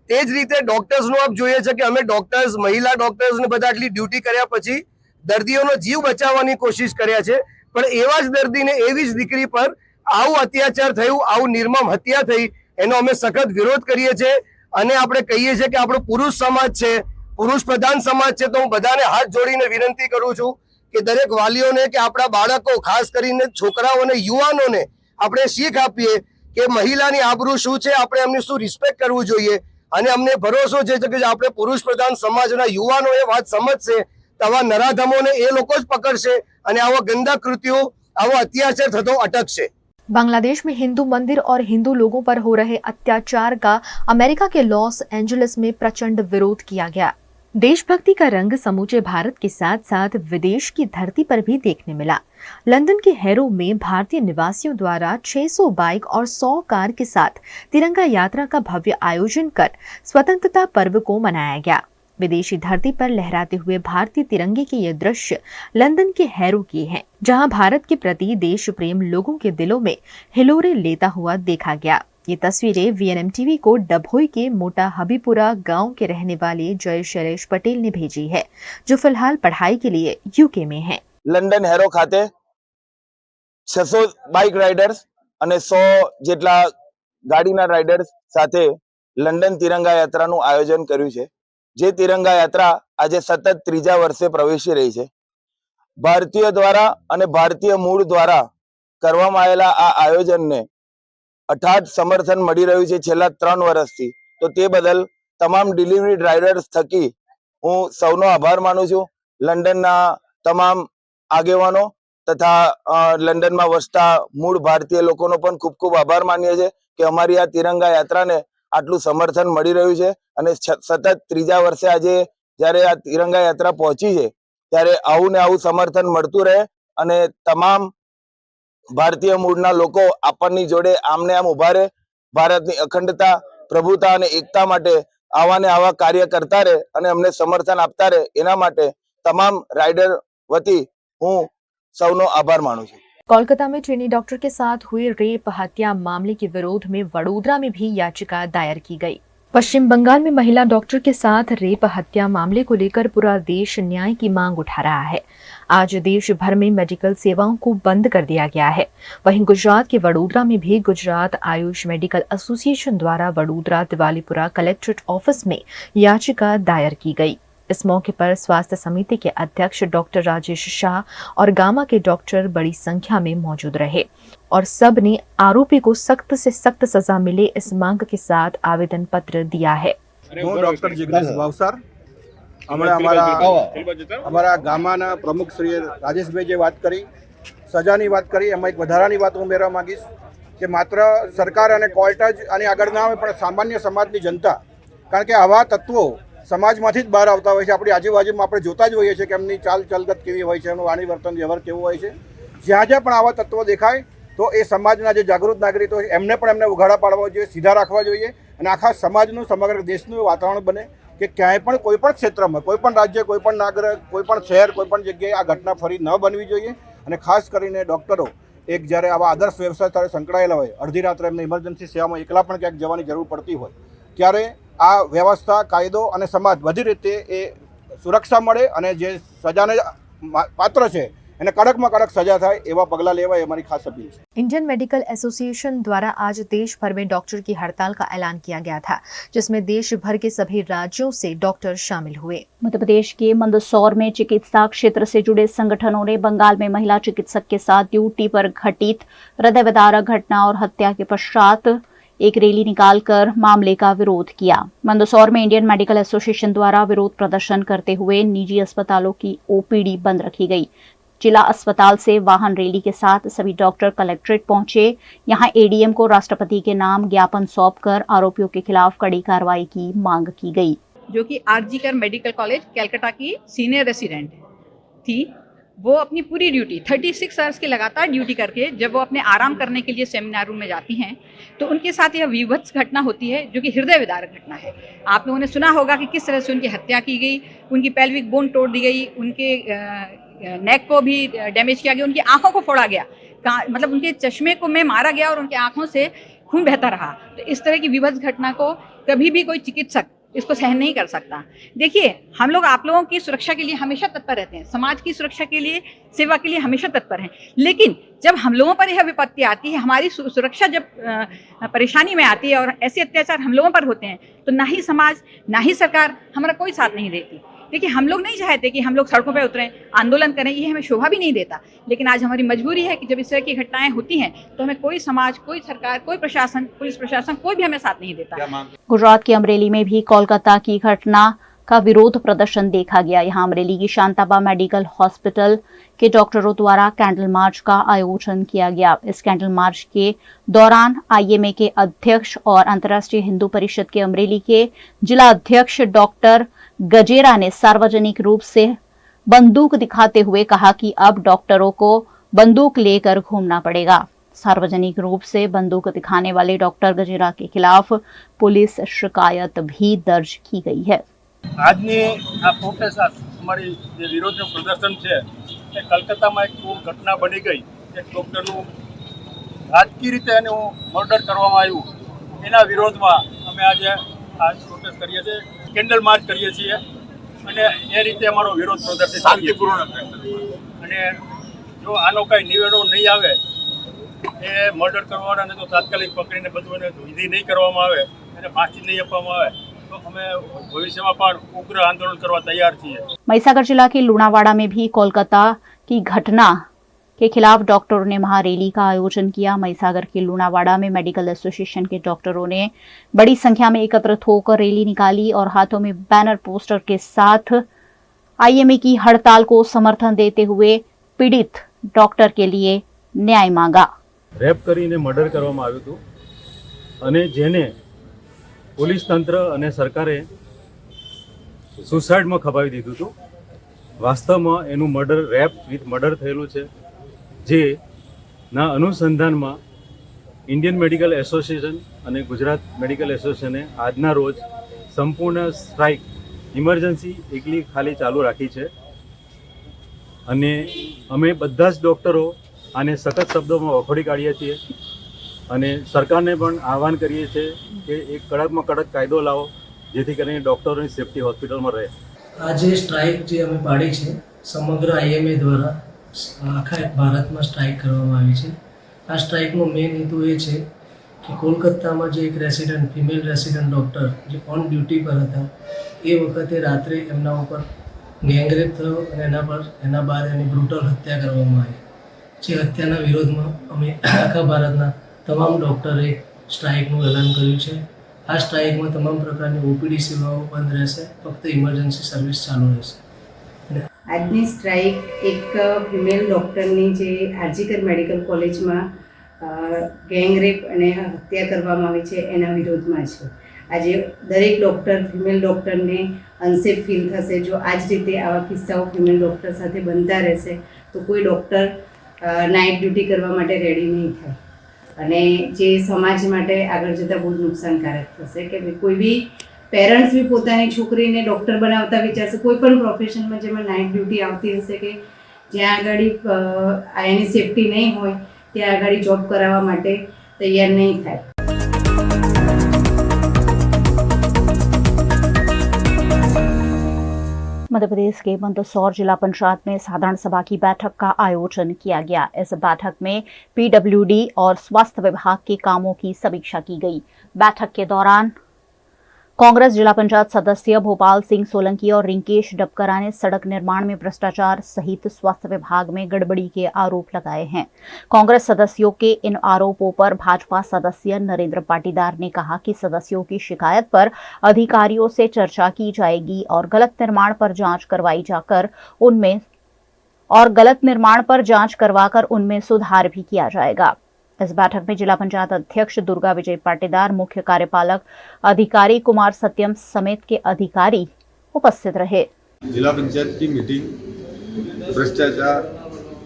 Speaker 21: તે જ રીતે ડોક્ટર્સનું આપ જોઈએ છે કે અમે ડોક્ટર્સ, મહિલા ડોક્ટર્સને બધા આટલી ડ્યુટી કર્યા પછી દર્દીઓનો જીવ બચાવવાની કોશિશ કર્યા છે, પણ એવા જ દર્દીને, એવી જ દીકરી પર આવું અત્યાચાર થયું, આવું નિર્મમ હત્યા થઈ, એનો અમે સખત વિરોધ કરીએ છીએ. અને આપણે કહીએ છીએ કે આપણો પુરુષ સમાજ છે, પુરુષ પ્રધાન સમાજ છે, તો હું બધાને હાથ જોડીને વિનંતી કરું છું કે દરેક વાલીઓને કે આપણા બાળકો, ખાસ કરીને છોકરાઓને, યુવાનોને આપણે શીખ આપીએ કે મહિલાની આબરૂ શું છે, આપણે એમની શું રિસ્પેક્ટ કરવું જોઈએ. અને અમને ભરોસો છે કે આપણે પુરુષ પ્રધાન સમાજના યુવાનો એ વાત સમજશે તો આવા નરાધમોને એ લોકો જ પકડશે અને આવા ગંદા કૃત્યો, આવો અત્યાચાર થતો અટકશે.
Speaker 8: बांग्लादेश में हिंदू मंदिर और हिंदू लोगों पर हो रहे अत्याचार का अमेरिका के लॉस एंजलिस में प्रचंड विरोध किया गया। देशभक्ति का रंग समूचे भारत के साथ साथ विदेश की धरती पर भी देखने मिला। लंदन के हैरो में भारतीय निवासियों द्वारा 600 बाइक और 100 कार के साथ तिरंगा यात्रा का भव्य आयोजन कर स्वतंत्रता पर्व को मनाया गया। विदेशी धरती पर लहराते हुए भारतीय तिरंगे के ये दृश्य लंदन के हैरो के हैं, जहां भारत के प्रति देश प्रेम लोगों के दिलों में हिलोरे लेता हुआ देखा गया। ये तस्वीरें VNM TV को डभोई के मोटा हबीपुरा गांव के रहने वाले जय शैलेश पटेल ने भेजी है, जो फिलहाल पढ़ाई के लिए UK में हैं।
Speaker 4: लंडन हेरो खाते 600 बाइक राइडर्स અને 100 જેટલા ગાડીના રાઇડર્સ સાથે લંડન તિરંગા યાત્રાનું આયોજન કર્યું છે, જે તિરંગા યાત્રા આજે સતત ત્રીજા વર્ષે પ્રવેશી રહી છે। ભારતીય દ્વારા અને ભારતીય મૂળ દ્વારા કરવામાં આવેલા આ આયોજનને અઠાટ સમર્થન મળી રહ્યું છે છેલ્લા 3 વર્ષથી। તો તે બદલ તમામ ડિલિવરી રાઇડર્સ થકી હું સૌનો આભાર માનું છું। લંડનના તમામ આગેવાનો તથા લંડનમાં વસતા મૂળ ભારતીય લોકોનો પણ ખૂબ ખૂબ આભાર માનીએ છીએ કે અમારી આ તિરંગા યાત્રાને આટલું સમર્થન મળી રહ્યું છે। અને સતત ત્રીજા વર્ષે આજે જ્યારે આ તિરંગા યાત્રા પહોંચી છે ત્યારે આવું ને આવું સમર્થન મળતું રહે અને તમામ ભારતીય મૂળના લોકો આપણની જોડે આમને આમ ઉભા રહે, ભારતની અખંડતા, પ્રભુતા અને એકતા માટે આવા ને આવા કાર્ય કરતા રહે અને અમને સમર્થન આપતા રહે, એના માટે તમામ રાइडर વતી હું સૌનો આભાર માનું છું।
Speaker 8: कोलकाता में ट्रेनी डॉक्टर के साथ हुए रेप हत्या मामले के विरोध में वडोदरा में भी याचिका दायर की गई। पश्चिम बंगाल में महिला डॉक्टर के साथ रेप हत्या मामले को लेकर पूरा देश न्याय की मांग उठा रहा है। आज देश भर में मेडिकल सेवाओं को बंद कर दिया गया है। वहीं गुजरात के वडोदरा में भी गुजरात आयुष मेडिकल एसोसिएशन द्वारा वडोदरा दिवालीपुरा कलेक्ट्रेट ऑफिस में याचिका दायर की गई। इस मौके पर स्वास्थ्य समिति के अध्यक्ष डॉक्टर राजेश शाह और गामा के डॉक्टर बड़ी संख्या में मौजूद रहे और सब ने आरोपी को सख्त से सख्त सजा मिले इस मांग के साथ आवेदन पत्र दिया है।
Speaker 15: હું ડોક્ટર જિગ્નેશ ભાવસાર, હમણાં અમારા ગામાના પ્રમુખ શ્રી રાજેશભાઈ જે વાત કરી, સજાની વાત કરી, એમાં એક વધારાની વાત હું ઉમેરવા માંગીશ કે માત્ર સરકાર અને કોર્ટ જ આની આગળ ના આવે, પણ સામાન્ય સમાજની જનતા, કારણ કે આવા તત્વો સમાજમાંથી જ બહાર આવતા હોય છે। આપણી આજુબાજુમાં આપણે જોતા જ હોઈએ છીએ કે એમની ચાલ ચલગત કેવી હોય છે, એમનું વાણી વર્તન વ્યવહાર કેવું હોય છે। જ્યાં જ્યાં પણ આવા તત્વો દેખાય તો એ સમાજના જે જાગૃત નાગરિકો હોય એમને પણ એમને ઉઘાડા પાડવા જોઈએ, સીધા રાખવા જોઈએ અને આખા સમાજનું, સમગ્ર દેશનું વાતાવરણ બને કે ક્યાંય પણ કોઈ પણ ક્ષેત્રમાં, કોઈ પણ રાજ્ય, કોઈ પણ નાગર, કોઈ પણ શહેર, કોઈ પણ જગ્યાએ આ ઘટના ફરી ન બનવી જોઈએ। અને ખાસ કરીને ડૉક્ટરો એક જ્યારે આવા આદર્શ વ્યવસાય સાથે સંકળાયેલા હોય, અડધી રાત્રે એમને ઇમરજન્સી સેવામાં એકલા પણ ક્યાંક જવાની જરૂર પડતી હોય, ત્યારે આ વ્યવસ્થા, કાયદો અને સમાજ બધી રીતે એ સુરક્ષા મળે અને જે સજાને પાત્ર છે એને કડકમાં કડક સજા થાય એવા પગલાં લેવાય એ અમારી ખાસ અપીલ છે।
Speaker 8: इंडियन मेडिकल एसोसिएशन द्वारा आज देश भर में डॉक्टर की हड़ताल का ऐलान किया गया था, जिसमें देश भर के सभी राज्यों से डॉक्टर शामिल हुए।
Speaker 19: मध्य प्रदेश के मंदसौर में चिकित्सा क्षेत्र से जुड़े संगठनों ने बंगाल में महिला चिकित्सक के साथ ड्यूटी पर घटित हृदय विदारक घटना और हत्या के पश्चात एक रैली निकालकर मामले का विरोध किया। मंदसौर में इंडियन मेडिकल एसोसिएशन द्वारा विरोध प्रदर्शन करते हुए निजी अस्पतालों की ओपीडी बंद रखी गई। जिला अस्पताल से वाहन रैली के साथ सभी डॉक्टर कलेक्ट्रेट पहुंचे। यहां एडीएम को राष्ट्रपति के नाम ज्ञापन सौंपकर आरोपियों के खिलाफ कड़ी कार्रवाई की मांग की गई।
Speaker 20: जो कि आरजीकर मेडिकल कॉलेज कलकत्ता की सीनियर रेसिडेंट थी, वो अपनी पूरी ड्यूटी 36 आवर्स की लगातार ड्यूटी करके जब वो अपने आराम करने के लिए सेमिनार रूम में जाती हैं तो उनके साथ यह विभत्स घटना होती है जो कि हृदय विदारक घटना है। आप लोगों ने सुना होगा कि किस तरह से उनकी हत्या की गई, उनकी पेल्विक बोन तोड़ दी गई, उनके नेक को भी डैमेज किया गया, उनकी आंखों को फोड़ा गया, मतलब उनके चश्मे को में मारा गया और उनकी आंखों से खून बहता रहा। तो इस तरह की विभत्स घटना को कभी भी कोई चिकित्सक इसको सहन नहीं कर सकता। देखिए, हम लोग आप लोगों की सुरक्षा के लिए हमेशा तत्पर रहते हैं, समाज की सुरक्षा के लिए, सेवा के लिए हमेशा तत्पर हैं, लेकिन जब हम लोगों पर यह विपत्ति आती है, हमारी सुरक्षा जब परेशानी में आती है और ऐसे अत्याचार हम लोगों पर होते हैं तो ना ही समाज ना ही सरकार हमारा कोई साथ नहीं देती। देखिए, हम लोग नहीं चाहते कि हम लोग सड़कों पर उतरें, आंदोलन करें, ये हमें शोभा भी नहीं देता, लेकिन आज हमारी मजबूरी है कि जब इस तरह की घटनाएं होती हैं तो हमें कोई समाज, कोई सरकार, कोई प्रशासन, पुलिस प्रशासन, कोई भी हमें साथ नहीं देता।
Speaker 19: गुजरात के अमरेली में भी कोलकाता की घटना का विरोध प्रदर्शन देखा गया। यहाँ अमरेली की शांताबा मेडिकल हॉस्पिटल के डॉक्टरों द्वारा कैंडल मार्च का आयोजन किया गया। इस कैंडल मार्च के दौरान आईएमए के अध्यक्ष और अंतर्राष्ट्रीय हिंदू परिषद के अमरेली के जिला अध्यक्ष डॉक्टर गजेरा ने सार्वजनिक रूप से बंदूक दिखाते हुए कहा कि अब डॉक्टरों को बंदूक लेकर घूमना पड़ेगा। सार्वजनिक रूप से बंदूक दिखाने वाले डॉक्टर गजेरा के खिलाफ पुलिस शिकायत भी दर्ज की गई है।
Speaker 5: આજની આ પ્રોટેસ્ટ અમારી જે વિરોધનું પ્રદર્શન છે એ કલકત્તામાં એક ઘટના બની ગઈ, એક ડૉક્ટરનું રાજકીય રીતે એનું મર્ડર કરવામાં આવ્યું, એના વિરોધમાં અમે આજે આ પ્રોટેસ્ટ કરીએ છીએ, કેન્ડલ માર્ચ કરીએ છીએ અને એ રીતે અમારો વિરોધ પ્રદર્શિત શાંતિપૂર્ણ અને જો આનો કંઈ નિવેડો નહીં આવે, એ મર્ડર કરવાવાળાને તો તાત્કાલિક પકડીને બધું એને વિધિ નહીં કરવામાં આવે, એને ફાંસી નહીં આપવામાં આવે तो हमें भविष्य में पर उग्र आंदोलन करवा तैयार છીએ।
Speaker 19: महिसागर जिला के लुणावाड़ा में भी कोलकाता की घटना के खिलाफ डॉक्टरों ने महारैली का आयोजन किया। महिसागर के लुणावाड़ा में मेडिकल एसोसिएशन के डॉक्टरों ने बड़ी संख्या में एकत्रित होकर रैली निकाली और हाथों में बैनर पोस्टर के साथ आईएमए की हड़ताल को समर्थन देते हुए पीड़ित डॉक्टर के लिए न्याय मांगा।
Speaker 5: रेप કરીને મર્ડર કરવામાં આવ્યું હતું અને જેને પોલીસ તંત્ર અને સરકારે સુસાઇડમાં ખપાવી દીધું હતું। વાસ્તવમાં એનું મર્ડર, રેપ વિથ મર્ડર થયેલું છે, જેના અનુસંધાનમાં ઇન્ડિયન મેડિકલ એસોસિએશન અને ગુજરાત મેડિકલ એસોસિએશને આજના રોજ સંપૂર્ણ સ્ટ્રાઇક, ઇમરજન્સી એકલી ખાલી ચાલુ રાખી છે અને અમે બધા જ ડૉક્ટરો આને સખત શબ્દોમાં વખોડી કાઢીએ છીએ અને સરકારને પણ આહવાન કરીએ છીએ કે એક કડકમાં કડક કાયદો લાવો જેથી કરીને ડૉક્ટરોની સેફટી હોસ્પિટલમાં રહે।
Speaker 7: આજે સ્ટ્રાઇક જે અમે પાડી છે સમગ્ર આઈએમએ દ્વારા આખા ભારતમાં સ્ટ્રાઇક કરવામાં આવી છે। આ સ્ટ્રાઇકનો મેઇન હેતુ એ છે કે કોલકાતામાં જે એક રેસિડન્ટ, ફિમેલ રેસિડન્ટ ડૉક્ટર જે ઓન ડ્યુટી પર હતા, એ વખતે રાત્રે એમના ઉપર ગેંગરેપ થયો અને એના બાદ એની બ્રુટલ હત્યા કરવામાં આવી। જે હત્યાના વિરોધમાં અમે આખા ભારતના તમામ ડૉક્ટરે સ્ટ્રાઇકનું એલાન કર્યું છે। આ સ્ટ્રાઇકમાં તમામ પ્રકારની ઓપીડી સેવાઓ બંધ રહેશે, ફક્ત ઇમરજન્સી સર્વિસ ચાલુ રહેશે।
Speaker 22: આજની સ્ટ્રાઇક એક ફિમેલ ડૉક્ટરની જે આરજીકર મેડિકલ કોલેજમાં ગેંગરેપ અને હત્યા કરવામાં આવી છે એના વિરોધમાં છે। આજે દરેક ડૉક્ટર, ફિમેલ ડૉક્ટરને અનસેફ ફીલ થશે જો આ જ રીતે આવા કિસ્સાઓ ફિમેલ ડૉક્ટર સાથે બનતા રહેશે તો કોઈ ડૉક્ટર નાઇટ ડ્યુટી કરવા માટે રેડી નહીં થાય અને જે સમાજ માટે આગળ જતાં બહુ જ નુકસાનકારક થશે કે કોઈ બી પેરેન્ટ્સ બી પોતાની છોકરીને ડૉક્ટર બનાવતા વિચારશે, કોઈ પણ પ્રોફેશનમાં જેમાં નાઇટ ડ્યુટી આવતી હશે કે જ્યાં આગળ એની સેફટી નહીં હોય ત્યાં આગળ જોબ કરાવવા માટે તૈયાર નહીં થાય।
Speaker 19: मध्य प्रदेश के मंदसौर जिला पंचायत में साधारण सभा की बैठक का आयोजन किया गया। इस बैठक में पीडब्ल्यूडी और स्वास्थ्य विभाग के कामों की समीक्षा की गई। बैठक के दौरान कांग्रेस जिला पंचायत सदस्य भोपाल सिंह सोलंकी और रिंकेश डबकरा ने सड़क निर्माण में भ्रष्टाचार सहित स्वास्थ्य विभाग में गड़बड़ी के आरोप लगाए हैं। कांग्रेस सदस्यों के इन आरोपों पर भाजपा सदस्य नरेंद्र पाटीदार ने कहा कि सदस्यों की शिकायत पर अधिकारियों से चर्चा की जाएगी और गलत निर्माण पर जांच करवाकर उनमें सुधार भी किया जाएगा। इस बैठक में जिला पंचायत अध्यक्ष दुर्गा विजय पाटीदार, मुख्य कार्यपालक अधिकारी कुमार सत्यम समेत के अधिकारी उपस्थित रहे।
Speaker 6: जिला पंचायत की मीटिंग भ्रष्टाचार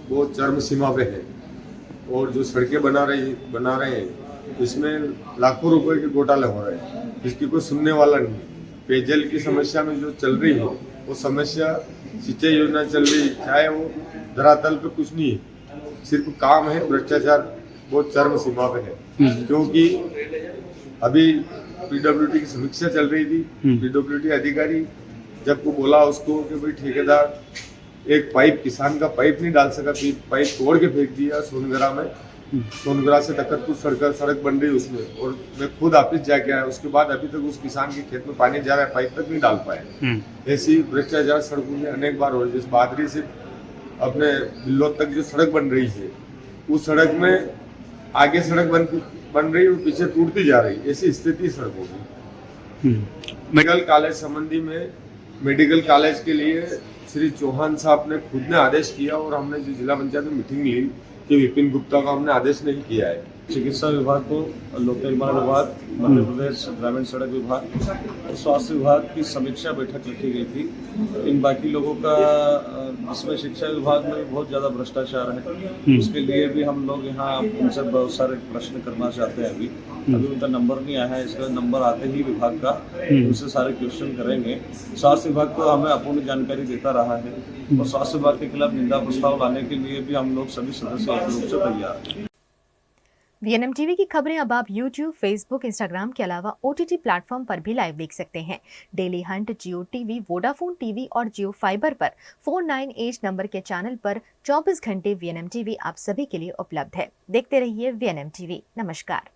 Speaker 6: वो चरम सीमा पे है और जो सड़कें बना रहे हैं इसमें लाखों रुपए के घोटाले हो रहे हैं, इसकी कोई सुनने वाला नहीं। पेयजल की समस्या में जो चल रही है वो समस्या सिंचाई योजना चल रही, चाहे वो धरातल पे कुछ नहीं है, सिर्फ काम है। भ्रष्टाचार बहुत चरम सीमा पे है क्योंकि अभी पीडब्ल्यूडी की समीक्षा चल रही थी। पीडब्ल्यूडी अधिकारी जब को बोला उसको कि भाई ठेकेदार एक पाइप, किसान का पाइप नहीं डाल सका, पाइप तोड़ के फेंक दिया सोनगरा में। सोनगरा से तकतपुर सड़क बन रही उसमें, और मैं खुद ऑफिस जाके आया, उसके बाद अभी तक उस किसान के खेत में पानी जा रहा है, पाइप तक नहीं डाल पाए। ऐसी भ्रष्टाचार सड़कों में अनेक बार हो रही है। जिस बादरी से अपने बिल्लोद तक जो सड़क बन रही है उस सड़क में आगे सड़क बन रही और पीछे टूटती जा रही, ऐसी स्थिति सड़कों की। मेडिकल कॉलेज संबंधी में मेडिकल कॉलेज के लिए श्री चौहान साहब ने खुद ने आदेश किया और हमने जो जिला पंचायत में मीटिंग ली कि विपिन गुप्ता का हमने आदेश नहीं किया है।
Speaker 9: चिकित्सा विभाग को, लोक निर्माण विभाग, मध्य प्रदेश ग्रामीण सड़क विभाग और स्वास्थ्य विभाग की समीक्षा बैठक रखी गई थी। इन बाकी लोगों का, इसमें शिक्षा विभाग में भी बहुत ज़्यादा भ्रष्टाचार है, उसके लिए भी हम लोग यहाँ उनसे बहुत सारे प्रश्न करना चाहते हैं। अभी उनका नंबर नहीं आया है, इसका नंबर आते ही विभाग का उनसे सारे क्वेश्चन करेंगे। स्वास्थ्य विभाग तो हमें अपूर्ण जानकारी देता रहा है और स्वास्थ्य विभाग के खिलाफ निंदा प्रस्ताव लाने के लिए भी हम लोग सभी सदस्य एक रूप से तैयार हैं।
Speaker 8: वीएनएम टीवी की खबरें अब आप YouTube, Facebook, Instagram के अलावा OTT प्लेटफॉर्म पर भी लाइव देख सकते हैं। डेली हंट, जियो टीवी, वोडाफोन टीवी और जियो फाइबर पर 498 नंबर के चैनल पर 24 घंटे वीएनएम टीवी आप सभी के लिए उपलब्ध है। देखते रहिए वीएनएम टीवी। नमस्कार।